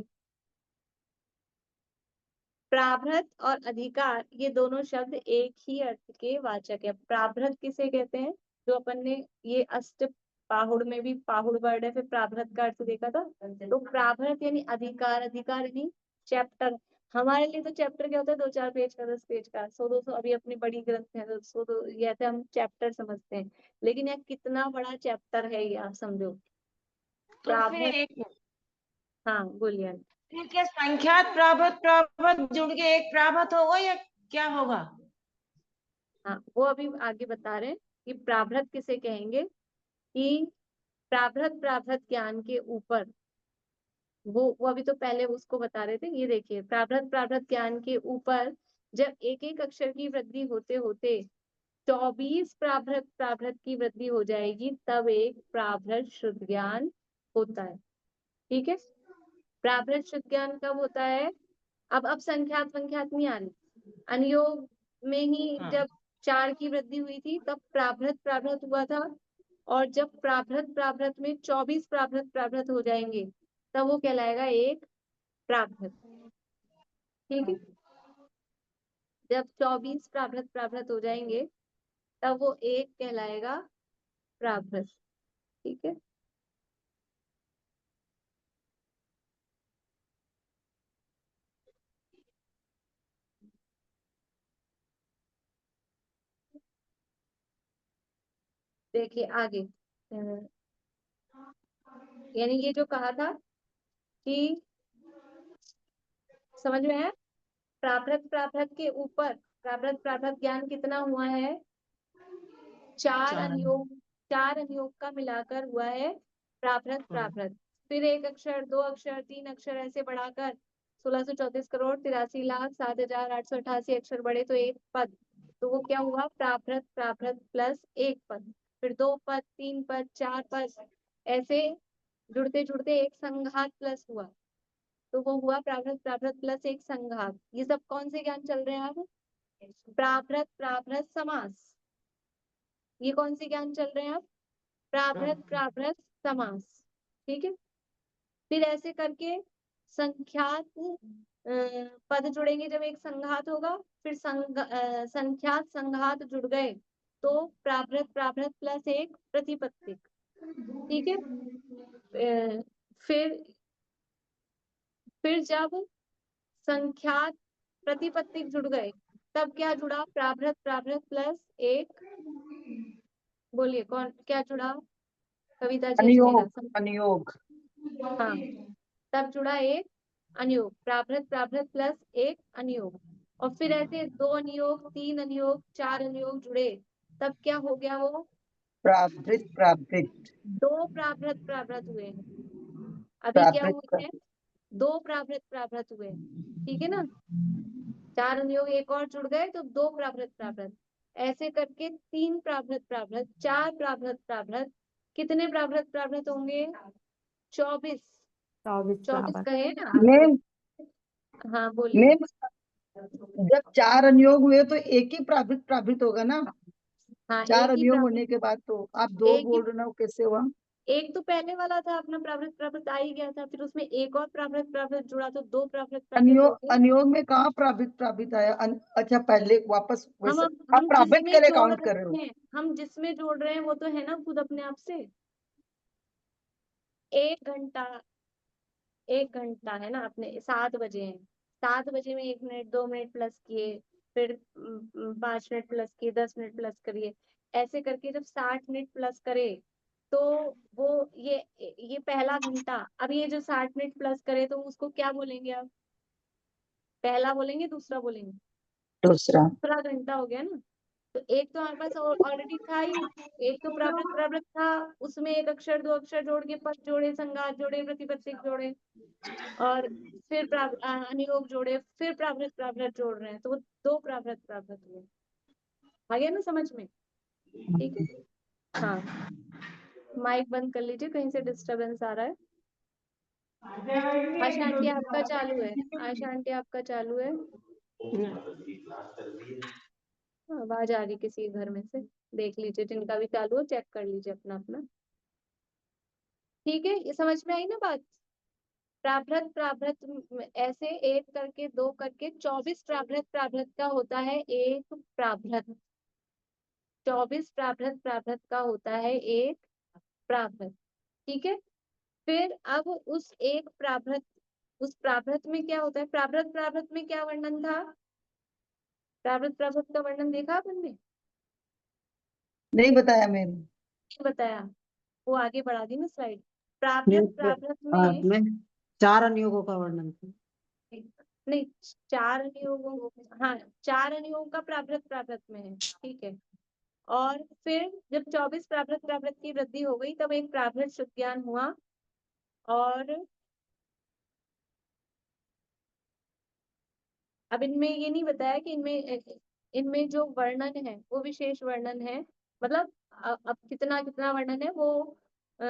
प्राभृत और अधिकार ये दोनों शब्द एक ही अर्थ के वाचक है। प्राभृत किसे कहते हैं? जो अपन ने ये अष्ट पाहुड़ में भी पाहुड़ वर्ड है, फिर प्राभृत का अर्थ देखा था। तो प्राभृत यानी अधिकार, अधिकार यानी चैप्टर। हमारे लिए तो चैप्टर क्या होता है, 2-4 पेज का, 10 पेज का, 100-200 अभी अपनी बड़ी ग्रंथ है तो 100 ये ऐसे हम चैप्टर समझते हैं, लेकिन यह कितना बड़ा चैप्टर है ये आप समझो। तो फिर प्राभृत, एक हाँ बोलिए। फिर क्या संख्यात प्राभृत जुड़ के एक प्राभृत होगा या क्या होगा? हाँ वो अभी आगे बता रहे हैं कि प्राभृत किसे कहेंगे, कि प्राभृत ज्ञान के ऊपर वो अभी तो पहले उसको बता रहे थे। ये देखिए, प्राभृत ज्ञान के ऊपर जब एक एक अक्षर की वृद्धि होते होते 24 प्राभृत की वृद्धि हो जाएगी, तब एक प्राभृत शुद्ध ज्ञान होता है। ठीक है, प्राभृत शुद्ध ज्ञान कब होता है? अब संख्यात वंख्यात नहीं आ रही, अनुयोग में ही हाँ। जब 4 की वृद्धि हुई थी तब प्राभृत हुआ था, और जब प्राभृत में 24 प्राभृत हो जाएंगे तब वो कहलाएगा एक प्राभृत। ठीक है, जब 24 प्राभृत हो जाएंगे तब वो एक कहलाएगा प्राभृत। ठीक है, देखिए आगे यानी ये जो कहा था कि समझ में है, प्राभृत के ऊपर प्राभृत ज्ञान कितना हुआ है? 4 अनुयोग, 4 अनुयोग का मिलाकर हुआ है प्राभृत। फिर एक अक्षर, 2 अक्षर, 3 अक्षर ऐसे बढ़ाकर 1634 करोड़ 83 लाख 7,888 अक्षर बढ़े तो एक पद, तो वो क्या हुआ? प्राभृत प्लस एक पद। फिर 2 पद, 3 पद, 4 पद, ऐसे जुड़ते जुड़ते एक संघात प्लस हुआ, तो वो हुआ प्राभृत प्लस एक संघात। ये सब कौन से ज्ञान चल रहे हैं अब? प्राभृत समास। ये कौन से ज्ञान चल रहे हैं अब? प्राभृत समास। ठीक है, फिर ऐसे करके संख्यात पद जुड़ेंगे जब एक संघात होगा, फिर संख्यात संघात जुड़ गए तो प्राभृत प्लस एक प्रतिपत्तिक। ठीक है, फिर जब संख्यात प्रतिपत्तिक जुड़ गए तब क्या जुड़ा? प्राभृत प्लस एक, बोलिए कौन क्या जुड़ा? कविता जी अनुयोग, अजमेरा। अनुयोग। हाँ, तब जुड़ा एक अनुयोग, प्राभृत प्लस एक अनुयोग, और फिर ऐसे 2 अनुयोग, 3 अनुयोग, 4 अनुयोग जुड़े तब क्या हो गया? वो प्राभृत 2 प्राभृत हुए हैं। अभी क्या हुए हैं? 2 प्राभृत हुए हैं। ठीक है ना, 4 अनुयोग एक और जुड़ गए तो 2 प्राभृत, ऐसे करके 3 प्राभृत, 4 प्राभृत, कितने प्राभृत होंगे? 24 कहे ना। मैम, हाँ बोलिए। मैम जब 4 अनुयोग हुए तो एक ही प्राभृत होगा ना? हाँ 4 एक ही अनुयोग होने प्राभृत, के बाद तो आप 2 एक ही, बोल रहे हो, कैसे हुआ? एक तो पहले वाला था अपना प्राभृत आ ही गया था, फिर उसमें एक और प्राभृत जुड़ा तो 2 प्राभृत हो अनुयोग, गए। अनुयोग में कहाँ प्राभृत आया? अच्छा, पहले वापस हम वैसे हम आप प्राभृत जिसमें के लिए जोड़ काउंट कर रहे हो? रहे हैं, हम जिसमें जोड़ रहे हैं वो तो है ना खुद अपने आप से। 1 घंटा, 1 घंटा है ना, अपने 7 बजे हैं, 7 बजे में 1 मिनट 2 मिनट प्लस किए, फिर 5 मिनट प्लस किए, 10 मिनट प्लस करिए, ऐसे करके जब 60 मिनट प्लस करे तो वो ये पहला घंटा। अब ये जो 60 मिनट प्लस करे तो उसको क्या बोलेंगे? अब पहला बोलेंगे, दूसरा बोलेंगे? दूसरा। दूसरा घंटा हो गया ना। तो एक तो हमारे पास ऑलरेडी था ही, एक तो प्रावृत था, उसमें एक अक्षर 2 अक्षर जोड़ के पद जोड़े, संघात जोड़े, प्रतिपत्तिक जोड़े, और फिर अनुयोग जोड़े, फिर प्रावृत जोड़ रहे हैं तो वो 2 प्रावृत हुए। आ गया ना समझ में? ठीक है, हाँ माइक बंद कर लीजिए, कहीं से डिस्टरबेंस आ रहा है। आशा आंटी आपका चालू है, आशा आंटी आपका चालू है, आवाज आ रही किसी घर में से, देख लीजिए, जिनका भी चालू हो चेक कर लीजिए अपना अपना। ठीक है, ये समझ में आई ना बात। प्राभृत प्राभृत ऐसे एक करके दो करके 24 प्राभृत प्राभृत का होता है एक प्राभृत। 24 प्राभृत प्राभृत का होता है एक प्राभृत। ठीक है, फिर अब उस प्राभृत में क्या होता है, प्राभृत प्राभृत में क्या वर्णन था, प्राभृत प्राभृत का वर्णन देखा अपन ने, नहीं बताया मैंने। नहीं बताया, वो आगे बढ़ा दी ना स्लाइड। प्राभृत प्राभृत में में 4 अनुयोगों का वर्णन था। नहीं, 4 अनुयोगों, हाँ 4 अनुयोग का प्राभृत प्राभृत में है, ठीक है। और फिर जब 24 प्राभृत प्राभृत की वृद्धि हो गई तब एक प्राभृत शुद्ध ज्ञान हुआ। और अब इनमें ये नहीं बताया कि इनमें जो वर्णन है वो विशेष वर्णन है, मतलब अब कितना कितना वर्णन है वो आ,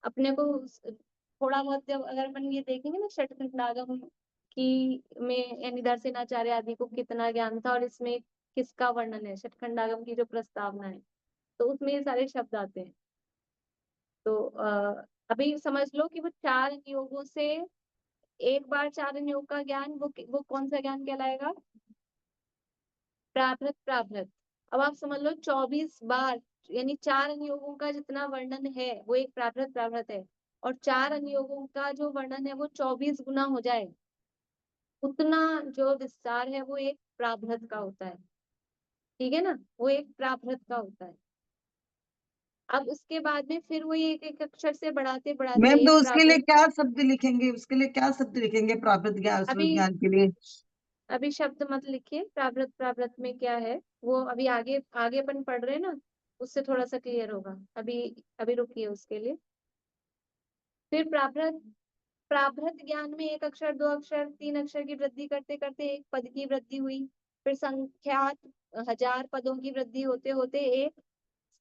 अपने को थोड़ा बहुत जब अगर अपन ये देखेंगे ना षट्खंडागम की में यानी दर्शनाचार्य आदि को कितना ज्ञान था और इसमें किसका वर्णन है, षट्खंडागम की जो प्रस्तावना है तो उसमें ये सारे शब्द आते हैं। तो अभी समझ लो कि वो 4 नियोगों से एक बार 4 नियोग का ज्ञान, वो कौन सा ज्ञान कहलाएगा, प्राभृत प्राभृत। अब आप समझ लो 24 बार यानी 4 नियोगों का जितना वर्णन है वो एक प्राभृत प्राभृत है, और 4 नियोगों का जो वर्णन है वो 24 गुना हो जाए, उतना जो विस्तार है वो एक प्राभृत का होता है। ठीक है ना, वो एक प्राभृत का होता है। अब उसके बाद में फिर वो एक एक अक्षर से बढ़ाते बढ़ाते मैम तो एक उसके लिए प्राभृत। क्या शब्द लिखेंगे, उसके लिए क्या शब्द लिखेंगे प्राकृत ज्ञान अभी ज्ञान के लिए? अभी शब्द मत लिखिए, प्राभृत प्राभृत में क्या है वो अभी आगे आगे अपन पढ़ रहे हैं ना, उससे थोड़ा सा क्लियर होगा। अभी अभी रुकिए उसके लिए। फिर प्राभृत प्राभृत ज्ञान में एक अक्षर दो अक्षर तीन अक्षर की वृद्धि करते करते एक पद की वृद्धि हुई। फिर संख्यात 1000 पदों की वृद्धि होते होते एक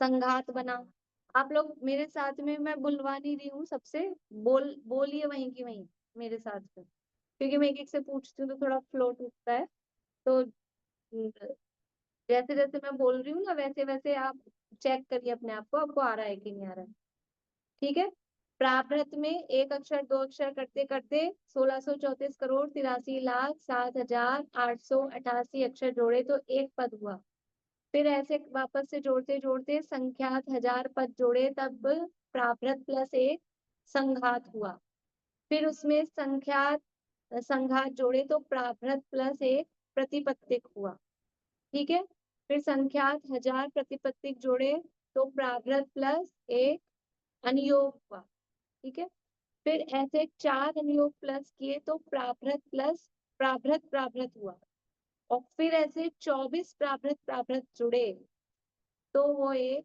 संघात बना। आप लोग मेरे साथ में, मैं बुलवा नहीं रही हूँ सबसे, बोलिए वहीं की वहीं मेरे साथ में, क्योंकि मैं एक एक से पूछती हूँ तो थोड़ा फ्लो टूटता है। तो जैसे जैसे मैं बोल रही हूँ ना वैसे वैसे आप चेक करिए अपने आप को, आपको आ रहा है कि नहीं आ रहा है। ठीक है, प्राभृत में एक अक्षर दो अक्षर करते करते 1634 करोड़ 83 लाख 7,888 अक्षर जोड़े तो एक पद हुआ। फिर ऐसे वापस से जोड़ते जोड़ते संख्यात 1000 पद जोड़े तब प्राभृत प्लस एक संघात हुआ। फिर उसमें संख्यात संघात जोड़े तो प्राभृत प्लस एक प्रतिपत्तिक हुआ। ठीक है, फिर संख्यात 1000 प्रतिपत्तिक जोड़े तो प्राभृत प्लस एक अनुयोग हुआ। ठीक है, फिर ऐसे 4 अनुयोग प्लस किए तो प्राभृत प्लस प्राभृत प्राभृत हुआ। और फिर ऐसे 24 प्राभृत प्राभृत जुड़े तो वो एक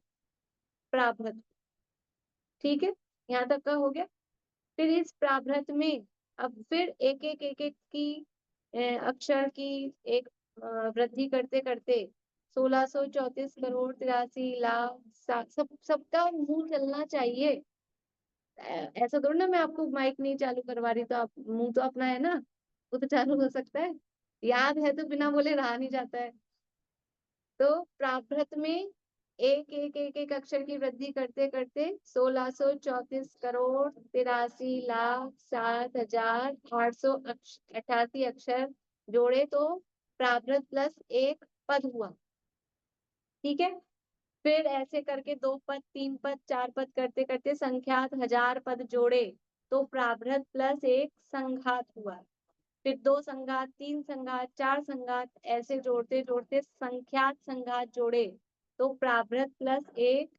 प्राभृत। ठीक है, यहाँ तक का हो गया। फिर इस प्राभृत में अब फिर एक एक की अक्षर की एक वृद्धि करते करते 1634 करोड़ 83 लाख सबका मुंह चलना चाहिए। ऐसा थोड़ा ना मैं आपको माइक नहीं चालू करवा रही तो आप मुंह तो अपना है ना, वो तो चालू हो सकता है, याद है तो बिना बोले रहा नहीं जाता है। तो प्राभृत में एक अक्षर की वृद्धि करते करते 1634 करोड़ 83 लाख 7,888 अक्षर जोड़े तो प्राभृत प्लस एक पद हुआ। ठीक है, फिर ऐसे करके 2 पद 3 पद 4 पद करते करते संख्यात 1000 पद जोड़े तो प्राभृत प्लस एक संघात हुआ। फिर 2 संघात 3 संघात 4 संघात ऐसे जोड़ते जोड़ते संख्यात संघात जोड़े तो प्राभृत प्लस एक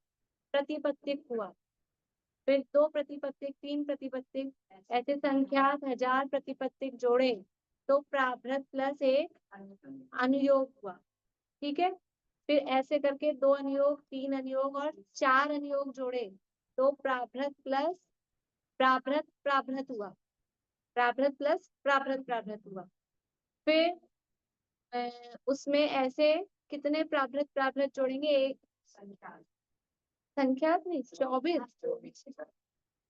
प्रतिपत्तिक हुआ। फिर 2 प्रतिपत्तिक 3 प्रतिपत्तिक ऐसे संख्यात 1000 प्रतिपत्तिक जोड़े तो प्राभृत प्लस एक अनुयोग हुआ। ठीक है, फिर ऐसे करके 2 अनुयोग 3 अनुयोग और 4 अनुयोग जोड़े तो प्राभृत प्लस प्राभृत प्राभृत हुआ, प्राभृत प्लस प्राभृत प्राभृत हुआ। फिर उसमें ऐसे कितने प्राभृत प्राभृत जोड़ेंगे, एक संख्यात नहीं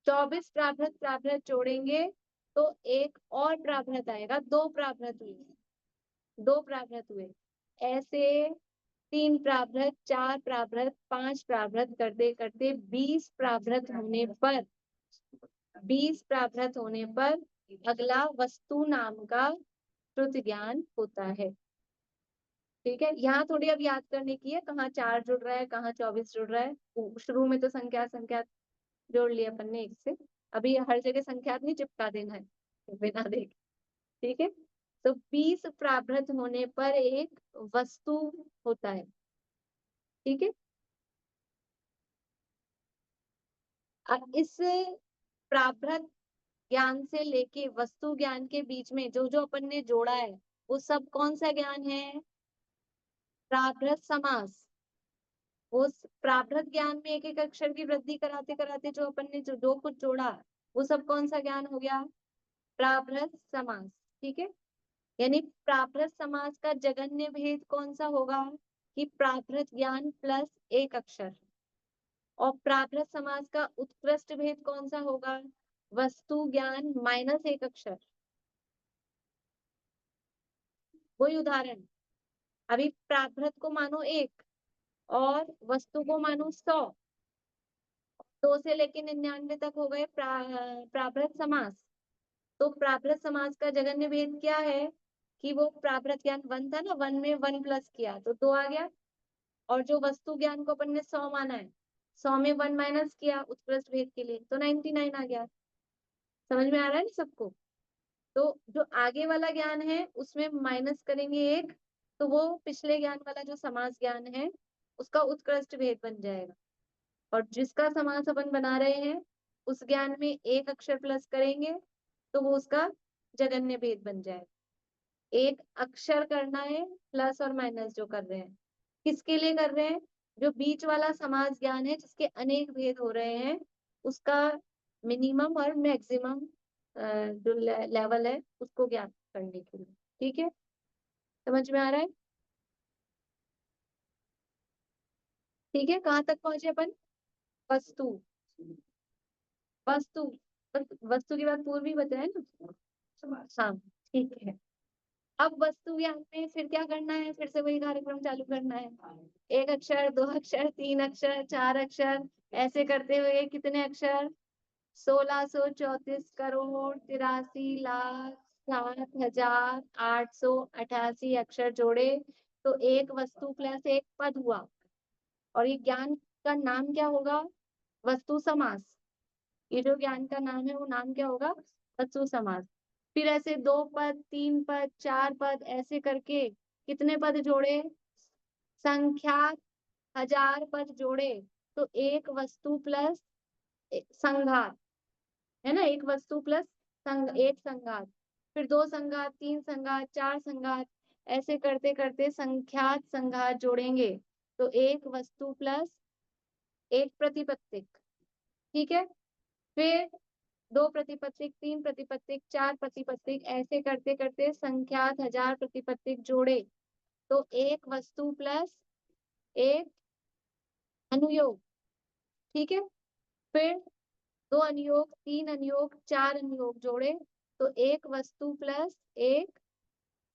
24 प्राभृत प्राभृत जोड़ेंगे तो एक और प्राभृत आएगा, 2 प्राभृत हुए, 2 प्राभृत हुए। ऐसे 3 प्राभृत, 4 प्राभृत, 5 प्राभृत करते करते 20 प्राभृत होने पर 20 प्राभृत होने पर अगला वस्तु नाम का श्रुत ज्ञान होता है। ठीक है, यहाँ थोड़ी अब याद करने की है, कहाँ 4 जुड़ रहा है, कहाँ 24 जुड़ रहा है। शुरू में तो संख्या जोड़ लिया अपन ने 1 से, अभी हर जगह संख्या नहीं चिपका देना है बिना देखे। ठीक है, तो 20 प्राभृत होने पर एक वस्तु होता है। ठीक है, अब इस प्राभृत ज्ञान से लेके वस्तु ज्ञान के बीच में जो जो अपन ने जोड़ा है वो सब कौन सा ज्ञान है? प्राभृत समास। उस प्राभृत ज्ञान में एक एक अक्षर की वृद्धि कराते कराते जो अपन ने जो कुछ जोड़ा वो सब कौन सा ज्ञान हो गया? प्राभृत समास। ठीक है, यानी प्राभृत समास का जगन्य भेद कौन सा होगा कि प्राभृत ज्ञान प्लस एक अक्षर, और प्राभृत समास का उत्कृष्ट भेद कौन सा होगा? वस्तु ज्ञान माइनस एक अक्षर। वही उदाहरण, अभी प्राभृत को मानो 1 और वस्तु को मानो 100, 2 से लेके 99 तक हो गए प्राभृत समास। तो प्राभृत समास का जगन्य भेद क्या है कि वो प्राभृत ज्ञान 1 था ना, 1 में 1 प्लस किया तो 2 आ गया, और जो वस्तु ज्ञान को अपन ने 100 माना है, 100 में 1 माइनस किया उत्कृष्ट भेद के लिए तो 99 आ गया। समझ में आ रहा है ना सबको? तो जो आगे वाला ज्ञान है उसमें माइनस करेंगे 1, तो वो पिछले ज्ञान वाला जो समास ज्ञान है उसका उत्कृष्ट भेद बन जाएगा, और जिसका समास अपन बना रहे हैं उस ज्ञान में एक अक्षर प्लस करेंगे तो वो उसका जगन्य भेद बन जाएगा। एक अक्षर करना है प्लस और माइनस जो कर रहे हैं, किसके लिए कर रहे हैं? जो बीच वाला समास ज्ञान है जिसके अनेक भेद हो रहे हैं उसका मिनिमम और मैक्सिमम जो लेवल है उसको ज्ञात करने के लिए। ठीक है, समझ में आ रहा है? ठीक है, कहाँ तक पहुंचे अपन? वस्तु वस्तु वस्तु की बात पूर्व ही बताया ना। हाँ, ठीक है, अब वस्तु ज्ञान में फिर क्या करना है? फिर से वही कार्यक्रम चालू करना है, एक अक्षर, 2 अक्षर, 3 अक्षर, 4 अक्षर, ऐसे करते हुए कितने अक्षर? 1634 करोड़ 83,07,888 अक्षर जोड़े तो एक वस्तु प्लस एक पद हुआ, और ये ज्ञान का नाम क्या होगा? वस्तु समास। ये जो ज्ञान का नाम है वो नाम क्या होगा? वस्तु समास। फिर ऐसे 2 पद, 3 पद, 4 पद, ऐसे करके कितने पद जोड़े? संख्यात 1000 पद जोड़े तो एक वस्तु प्लस संघात, है ना, एक वस्तु प्लस एक संघात, फिर 2 संघात, 3 संघात, 4 संघात, ऐसे करते करते संख्यात संघात जोड़ेंगे तो एक वस्तु प्लस एक प्रतिपत्तिक। ठीक है, फिर 2 प्रतिपत्तिक, 3 प्रतिपत्तिक, 4 प्रतिपत्तिक, ऐसे करते करते संख्यात 1000 प्रतिपत्तिक जोड़े तो एक वस्तु प्लस एक अनुयोग। ठीक है, फिर 2 अनुयोग, 3 अनुयोग, 4 अनुयोग जोड़े तो एक वस्तु प्लस एक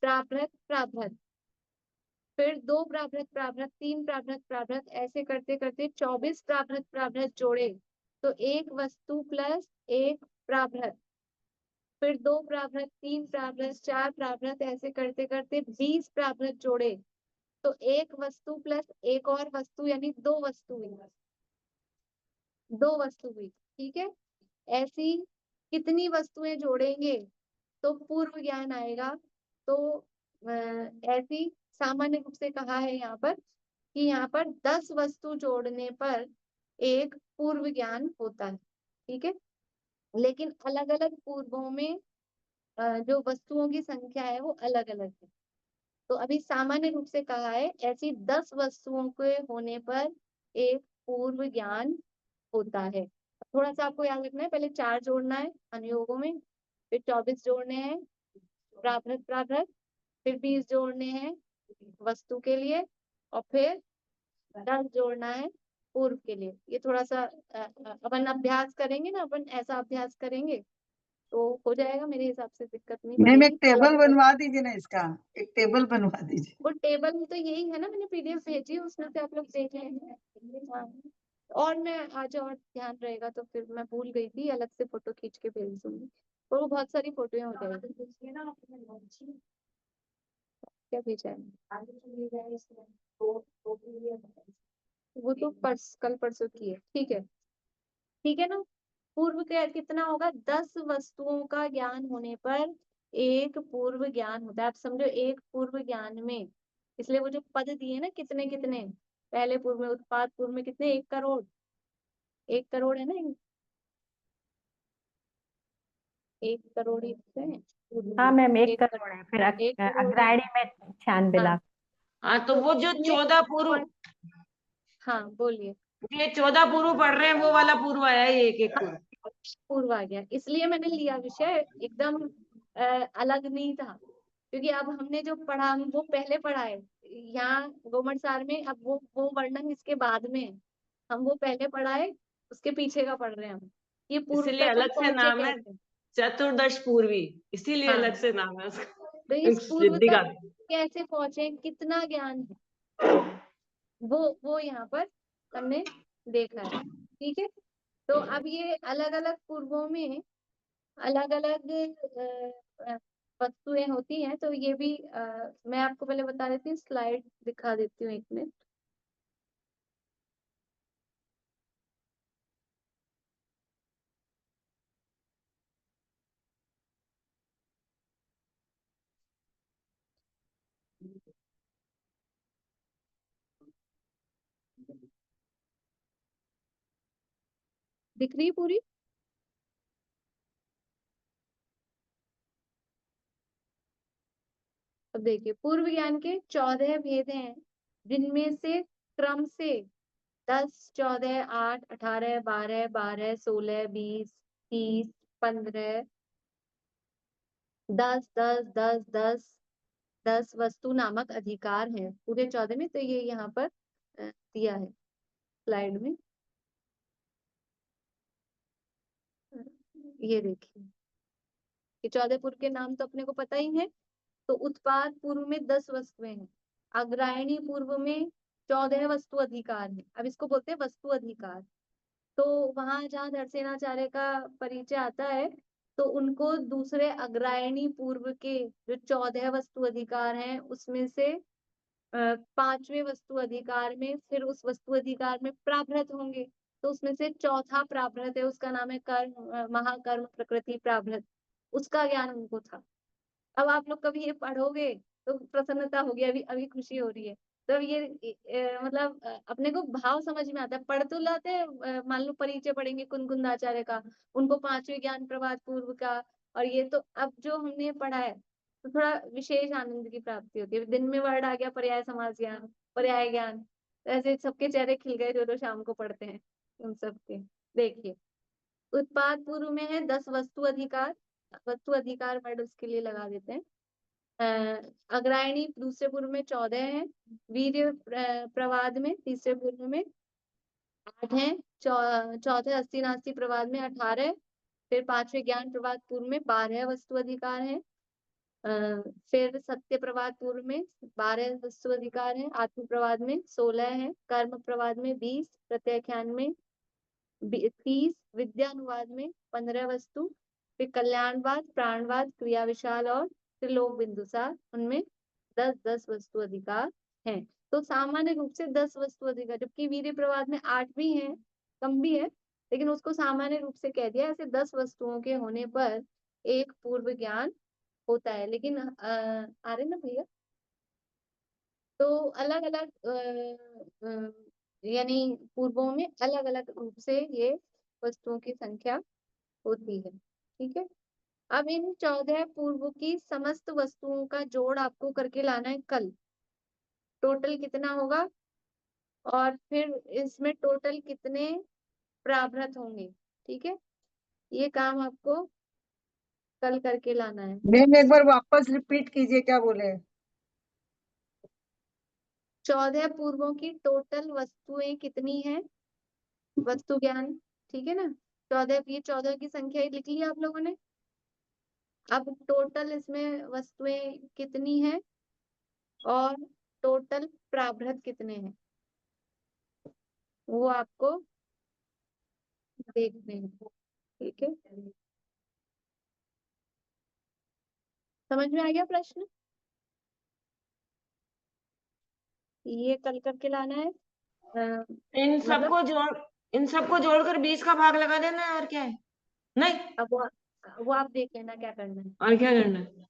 प्राभृत प्राभृत, फिर 2 प्राभृत प्राभृत, 3 प्राभृत प्राभृत, ऐसे करते करते 24 प्राभृत प्राभृत जोड़े तो एक वस्तु प्लस एक प्राभृत, फिर 2 प्राभृत, 3 प्राभृत, 4 प्राभृत, ऐसे करते करते 20 प्राभृत जोड़े तो एक वस्तु प्लस एक और वस्तु, यानी 2 वस्तु हुई, 2 वस्तु हुई। ठीक है, ऐसी कितनी वस्तुएं जोड़ेंगे तो पूर्व ज्ञान आएगा? तो ऐसी सामान्य रूप से कहा है यहाँ पर कि यहाँ पर 10 वस्तु जोड़ने पर एक पूर्व ज्ञान होता है। ठीक है, लेकिन अलग अलग पूर्वों में जो वस्तुओं की संख्या है वो अलग अलग है। तो अभी सामान्य रूप से कहा है ऐसी 10 वस्तुओं के होने पर एक पूर्व ज्ञान होता है। थोड़ा सा आपको याद रखना है, पहले 4 जोड़ना है अनुयोगों में, फिर 24 जोड़ने हैं प्राभृत प्राभृत, फिर 20 जोड़ने हैं वस्तु के लिए, और फिर 10 जोड़ना है पूर्व के लिए। ये थोड़ा सा अपन अभ्यास करेंगे ना, अपन ऐसा अभ्यास करेंगे तो हो जाएगा मेरे हिसाब से, दिक्कत नहीं मैम एक पड़ेगी। टेबल बनवा दीजिए ना इसका, एक टेबल बनवा दीजिए। वो टेबल तो यही है ना, मैंने पीडीएफ भेजी है, उसमें से आप लोग देख लेंगे। हाँ, और मैं आज और ध्यान रहेगा तो फिर मैं भूल गई थी, अलग से फोटो खींच के भेज दूंगी, और वो बहुत सारी फोटो हो जाएगी। क्या भेजा है? वो तो कल परसों की है, ठीक है, ठीक है ना। पूर्व का कितना होगा? 10 वस्तुओं का ज्ञान होने पर एक पूर्व ज्ञान होता है। आप समझो एक पूर्व ज्ञान में, इसलिए वो जो पद दिए ना कितने कितने, पहले पूर्व में, उत्पाद पूर्व में कितने, 1 करोड़, 1 करोड़ है ना, 1 करोड़ ही तो है। हाँ मैम, 1 एक करोड़ है, फिर 1 करोड़, अग्राणी में 96 हाँ लाख। हाँ, तो वो जो इसमें 14 पूर्व, हाँ बोलिए। ये 14 पूर्व पढ़ रहे हैं, वो वाला पूर्व आया है, एक एक पूर्व। पूर्व आ गया, इसलिए मैंने लिया विषय, एकदम अलग नहीं था, क्योंकि अब हमने जो पढ़ा हम वो पहले पढ़ा है यहाँ गवर्नमेंट सार में, अब वो वर्णन इसके बाद में है। हम वो पहले पढ़ा है, उसके पीछे का पढ़ रहे हैं हम, ये पूर्व इसीलिए तक हम अलग से पहुंचे नाम है कैसे। चतुर्दश पूर्वी, इसीलिए हाँ, अलग से नाम है उसका। तो इस पूर्व सिद्धि का। तक कैसे पहुंचे, कितना ज्ञान है, वो यहाँ पर हमने देखा है, ठीक है। तो अब ये अलग अलग पूर्वों में अलग अलग वस्तुएं होती हैं, तो ये भी मैं आपको पहले बता देती हूँ, स्लाइड दिखा देती हूँ 1 मिनट। दिख रही है पूरी? अब देखिए, पूर्व ज्ञान के 14 भेद हैं, जिनमें से क्रम से 10, 14, 8, 18, 12, 12, 16, 20, 30, 15, 10, 10, 10, 10, 10 वस्तु नामक अधिकार हैं पूरे 14 में। तो ये यहाँ पर दिया है स्लाइड में, ये देखिए, ये 14 पूर्व के नाम तो अपने को पता ही है। तो उत्पाद पूर्व में 10 वस्तुएं हैं, अग्रायणी पूर्व में 14 वस्तु अधिकार है। अब इसको बोलते हैं वस्तु अधिकार। तो वहां जहाँ धड़सेनाचार्य का परिचय आता है, तो उनको दूसरे अग्रायणी पूर्व के जो 14 वस्तु अधिकार हैं उसमें से 5वें वस्तु अधिकार में, फिर उस वस्तु अधिकार में प्राभृत होंगे, तो उसमें से चौथा प्राभृत है, उसका नाम है कर्म, महाकर्म प्रकृति प्राभृत, उसका ज्ञान उनको था। अब आप लोग कभी ये पढ़ोगे तो प्रसन्नता होगी, अभी अभी खुशी हो रही है। तो अब ये मतलब अपने को भाव समझ में आता है, पढ़ तो लाते हैं, मान लो परिचय पढ़ेंगे कुनकुंदाचार्य का, उनको 5वें ज्ञान प्रभात पूर्व का, और ये तो अब जो हमने पढ़ा है, तो थोड़ा विशेष आनंद की प्राप्ति होती है। दिन में वर्ड आ गया पर्याय समास ज्ञान, पर्याय ज्ञान, तो ऐसे सबके चेहरे खिल गए जो शाम को पढ़ते हैं उन सबके। देखिए, उत्पाद पूर्व में है 10 वस्तु अधिकार, वस्तु अधिकार वर्ड उसके लिए लगा देते हैं। अग्रायणी दूसरे पूर्व में 14 है, वीर्य प्रवाद में तीसरे पूर्व में 8 है, चौथे अस्सी नास्ती प्रवाद में 18, फिर 5वें ज्ञान प्रवाद पूर्व में 12 वस्तु अधिकार है, फिर सत्य प्रवाद पूर्व में 12 वस्तु अधिकार है, आत्म प्रवाद में 16 है, कर्म प्रवाद में 20, प्रत्याख्यान में 30, विद्यानुवाद में 15 वस्तु, फिर कल्याणवाद, प्राणवाद, क्रिया विशाल और त्रिलोक बिंदुसार, उनमें 10-10 वस्तु अधिकार हैं। तो सामान्य रूप से 10 वस्तु अधिकार, जबकि वीर्य प्रवाद में 8 भी है, कम भी है, लेकिन उसको सामान्य रूप से कह दिया। ऐसे 10 वस्तुओं के होने पर एक पूर्व ज्ञान होता है। लेकिन आ रहे ना भैया, तो अलग अलग यानी पूर्वों में अलग अलग रूप से ये वस्तुओं की संख्या होती है, ठीक है। अब इन 14 पूर्व की समस्त वस्तुओं का जोड़ आपको करके लाना है कल, टोटल कितना होगा, और फिर इसमें टोटल कितने प्राभृत होंगे, ठीक है। ये काम आपको कल करके लाना है। मैम एक बार वापस रिपीट कीजिए, क्या बोले? 14 पूर्वों की टोटल वस्तुएं कितनी है, वस्तु ज्ञान, ठीक है ना। 14, ये 14 की संख्या ही लिख ली आप लोगों ने, अब टोटल इसमें वस्तुएं कितनी हैं और टोटल प्राभृत कितने हैं वो आपको देखने हैं। ठीक है, समझ में आ गया प्रश्न? ये कल करके लाना है। इन मतलब सबको जोड़कर 20 का भाग लगा देना है, और क्या है? नहीं, अब वो आप देख लेना क्या करना है, और क्या करना है?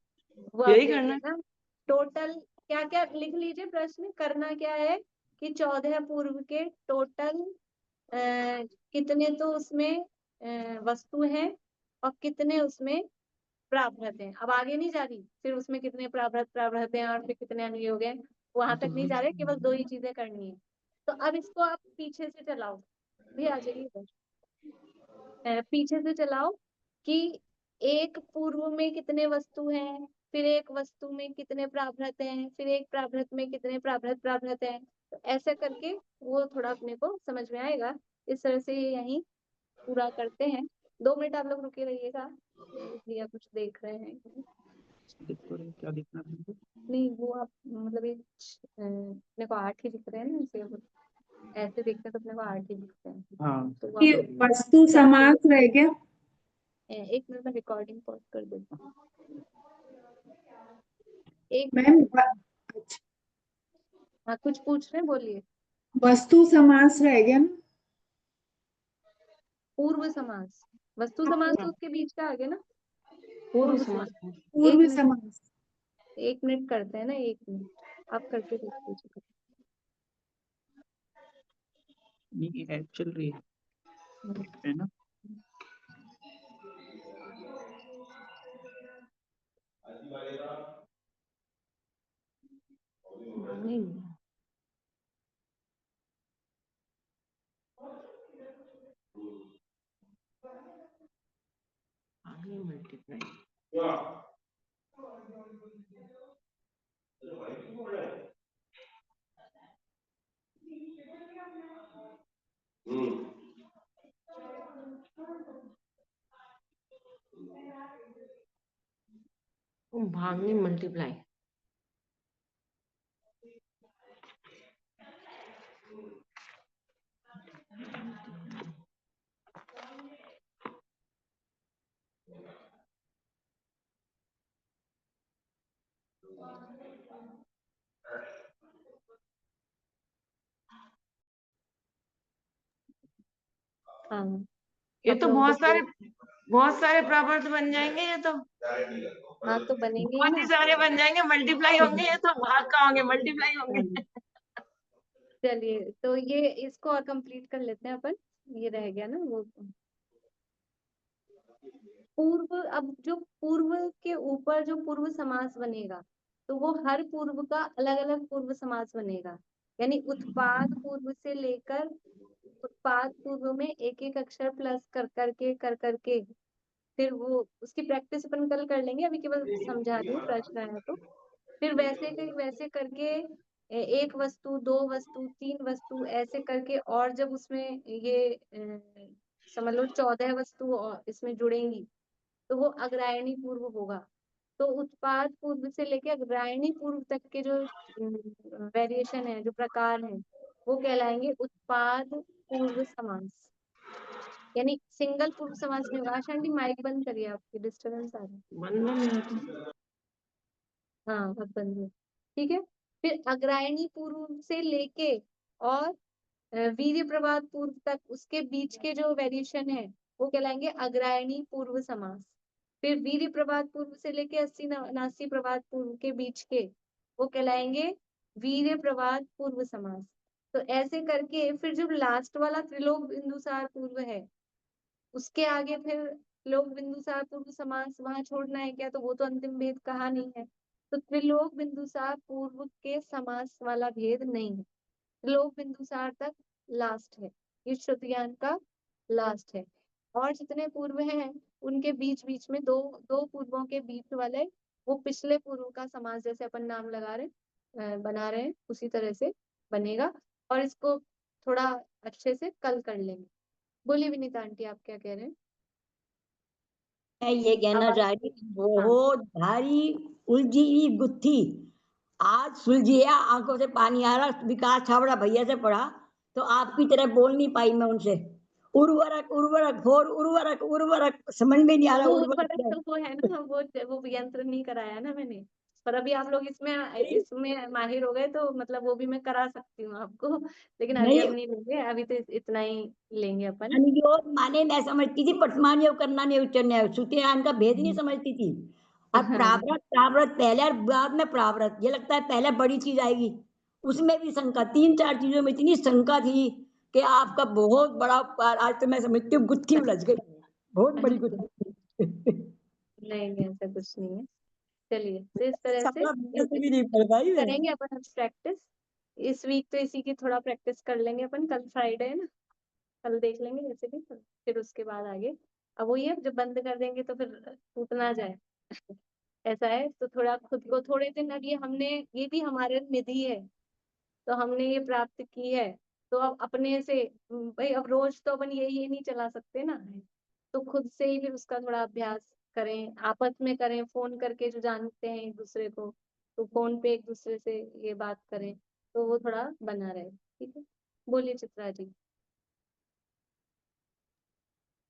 वो आप यही देख करना है। लेना। टोटल क्या क्या लिख लीजिए, प्रश्न करना क्या है कि 14 पूर्व के टोटल कितने तो उसमें वस्तु हैं और कितने उसमें प्राभृत हैं। अब आगे नहीं जा रही, फिर उसमें कितने प्राभृत हैं और फिर कितने अनुयोग हैं, वहां तक नहीं जा रहे, केवल 2 ही चीजें करनी है। तो अब इसको आप पीछे से चलाओ, भी आ जाइए इधर। पीछे से चलाओ कि एक पूर्व में कितने वस्तु हैं, फिर एक वस्तु में कितने प्राभृत हैं, फिर एक प्राभृत में कितने प्राभृत हैं। तो ऐसे करके वो थोड़ा अपने को समझ में आएगा। इस तरह से ये यहीं पूरा करते हैं। 2 मिनट आप लोग रुके रहिएगा, भैया कुछ देख रहे हैं। क्या देखना है? नहीं वो आप मतलब एक अपने को 8 ही दिख रहे हैं ना, इसे वो ऐसे देखते हैं तो अपने को 8 ही दिखते हैं। हाँ तो वो ये आप वस्तु समास रह गया। एक मिनट में रिकॉर्डिंग पॉज कर देता हूँ। एक मैम मिनट। हाँ कुछ पूछ रहे हैं, बोलिए। वस्तु समास रह गया ना। पूर्व समास, वस्तु समास तो उसके बीच का आ गया ना। पूर्व पूर्व समास। समास। पूर्व 1 मिनट, समास। 1 मिनट करते हैं ना, 1 मिनट आप करके देख लीजिए। नहीं ऐड चल रही है ना? नहीं, आगे मल्टीप्लाई। भागनी मल्टीप्लाई। हाँ ये आप तो लोगों को बहुत सारे प्रावर्त बन जाएंगे, ये तो हाँ तो बनेंगे ही बहुत ही ना। सारे बन जाएंगे, मल्टीप्लाई होंगे, ये तो भाग का होंगे, मल्टीप्लाई होंगे। हाँ, चलिए तो ये इसको और कंप्लीट कर लेते हैं अपन। ये रह गया ना वो पूर्व। अब जो पूर्व के ऊपर जो पूर्व समास बनेगा तो वो हर पूर्व का अलग अलग पूर्व समास बनेगा। यानी उत्पाद पूर्व से लेकर उत्पाद पूर्व में एक एक अक्षर प्लस कर करके फिर वो उसकी प्रैक्टिस अपन कल कर लेंगे, अभी केवल समझा रही हूँ, प्रश्न आया तो। फिर वैसे करके एक वस्तु, 2 वस्तु, 3 वस्तु, ऐसे करके और जब उसमें ये समझ लो 14 वस्तु और इसमें जुड़ेंगी तो वो अग्रायणी पूर्व होगा। तो उत्पाद पूर्व से लेके अग्रायणी पूर्व तक के जो वेरिएशन है, जो प्रकार है, वो कहलाएंगे उत्पाद पूर्व समास। यानी सिंगल पूर्व समास नहीं होगा। आशा आंटी माइक बंद करिए, आपकी डिस्टरबेंस आ रही है। बन गया। हाँ अब बंद है। ठीक है, फिर अग्रायणी पूर्व से लेके और वीर्य प्रवाद पूर्व तक उसके बीच के जो वेरिएशन है वो कहलाएंगे अग्रायणी पूर्व समास। फिर वीर्य प्रवाद पूर्व से लेके 80 प्रवाद पूर्व के बीच के वो कहलाएंगे वीर्य प्रवाद पूर्व समास। तो ऐसे करके फिर जो लास्ट वाला त्रिलोक बिंदुसार पूर्व है उसके आगे फिर त्रिलोक बिंदुसार पूर्व समास वहां छोड़ना है क्या, तो वो तो अंतिम भेद कहा नहीं है। तो त्रिलोक बिंदुसार पूर्व के समास वाला भेद नहीं है। त्रिलोक बिंदुसार तक लास्ट है, ये श्रुत ज्ञान का लास्ट है। और जितने पूर्व हैं उनके बीच बीच में दो दो पूर्वों के बीच वाले वो पिछले पूर्व का समास, जैसे अपन नाम लगा रहे बना रहे हैं उसी तरह से बनेगा। और इसको थोड़ा अच्छे से कल कर लेंगे। बोलिए विनीता आंटी, आप क्या कह रहे हैं? मैं ये कहना चाह रही हूँ, बहुत भारी उलझी हुई गुत्थी आज सुलझी है। आंखों से पानी आ रहा। विकास छाबड़ा भैया से पढ़ा तो आपकी तरह बोल नहीं पाई मैं उनसे। उर्वरक उर्वरक घोर उर्वरक उर्वरक समझ में नहीं आ रहा। वो उर्वरक उर्वरक तो वो है ना, वो यंत्र नहीं कराया ना मैंने। पर अभी आप लोग इसमें माहिर हो गए तो मतलब वो भी मैं करा सकती हूँ आपको, लेकिन अभी नहीं हम नहीं लेंगे, अभी तो इतना ही लेंगे अपन। अनुयोग माने मैं समझती थी पठमान योग करना नहीं उच्चन्य श्रुतियान का भेद नहीं समझती थी। और प्रावृत प्रावृत पहले और बाद में प्रावृत, ये लगता है पहले बड़ी चीज आएगी। उसमें भी शंका, 3-4 चीजों में इतनी शंका थी कि आपका बहुत बड़ा उपकार। आज तो मैं समझती हूँ गुत्थी उलझ गई, बहुत बड़ी गुत्थी। नहीं नहीं, ऐसा कुछ नहीं है। चलिए, तो इस तरह से सपना भैया से भी नहीं पढ़ पाई मैं। करेंगे अपन प्रैक्टिस। इस वीक तो इसी की थोड़ा प्रैक्टिस कर लेंगे अपन। कल फ्राइडे है ना, कल देख लेंगे जैसे भी, फिर उसके बाद आगे। अब वो ये जब बंद कर देंगे तो फिर टूट ना जाए। ऐसा है तो थोड़ा खुद को थोड़े दिन, अब ये भी हमारे निधि है, तो हमने ये प्राप्त की है। तो अब अपने से भाई, अब रोज तो अपन ये नहीं चला सकते ना, तो खुद से ही फिर उसका थोड़ा अभ्यास करें, आपस में करें, फोन करके जो जानते हैं एक दूसरे को, तो फोन पे एक दूसरे से ये बात करें, तो वो थोड़ा बना रहे। ठीक है, बोलिए चित्रा जी।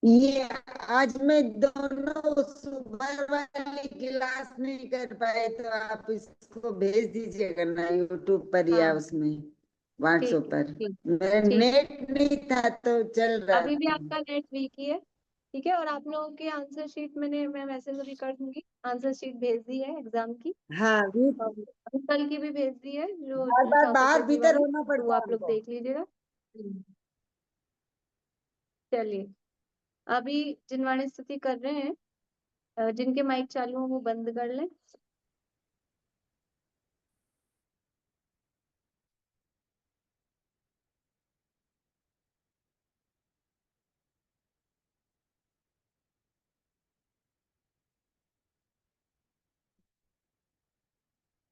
ये आज मैं दोनों सुबह वाली क्लास नहीं कर पाए तो आप इसको भेज दीजिएगा ना यूट्यूब पर या हाँ उसमें ठीक व्हाट्सएप है, पर। ठीक मेरा ठीक। नेट नहीं था तो चल रहा अभी भी था। आपका नेट वीक ही है, ठीक है। और आप लोगों की आंसर शीट मैं मैसेज अभी कर दूंगी, आंसर शीट भेज दी है एग्जाम की, हाँ, और कल की भी भेज दी है, जो बार बार 64 बाहर पेजी भीतर वाली, होना तो वो पड़ता है आप लोग हमको। देख लीजिएगा। चलिए, अभी जिनवाणी स्तुति कर रहे हैं, जिनके माइक चालू हो वो बंद कर लें।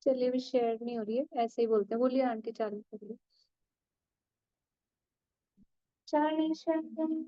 चलिए, अभी शेयर नहीं हो रही है, ऐसे ही बोलते हैं। बोलिए आंटी, चालू करिए। चालीं शतम्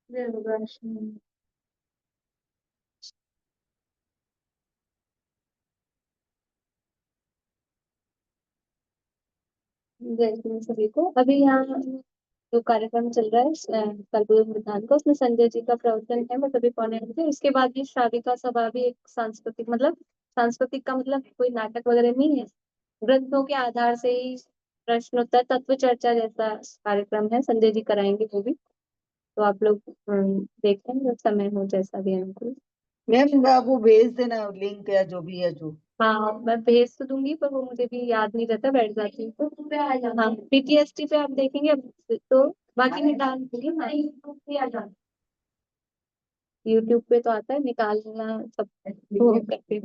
जय हिंद सभी को। अभी यहाँ जो कार्यक्रम चल रहा है सर्वोदय विधान का, उसमें संजय जी का प्रवचन है, वो सभी पौने बजे। उसके बाद ये श्राविका सभा भी एक सांस्कृतिक, मतलब सांस्कृतिक का मतलब कोई नाटक वगैरह नहीं है, ग्रंथों के आधार से ही प्रश्नोत्तर तत्व चर्चा जैसा कार्यक्रम है, संजय जी कराएंगे वो भी। तो आप लोग देखें जब समय हो, जैसा भी अनुकूल। मैम वो भेज देना लिंक या जो भी है जो। हाँ, मैं भेज तो दूंगी, पर वो मुझे भी याद नहीं रहता, बैठ जाती हूँ तो। हाँ, पीटीएसटी पे आप देखेंगे अब, तो बाकी निकाल दूंगी। हाँ, यूट्यूब पे तो आता है, निकालना सब वो करते हैं।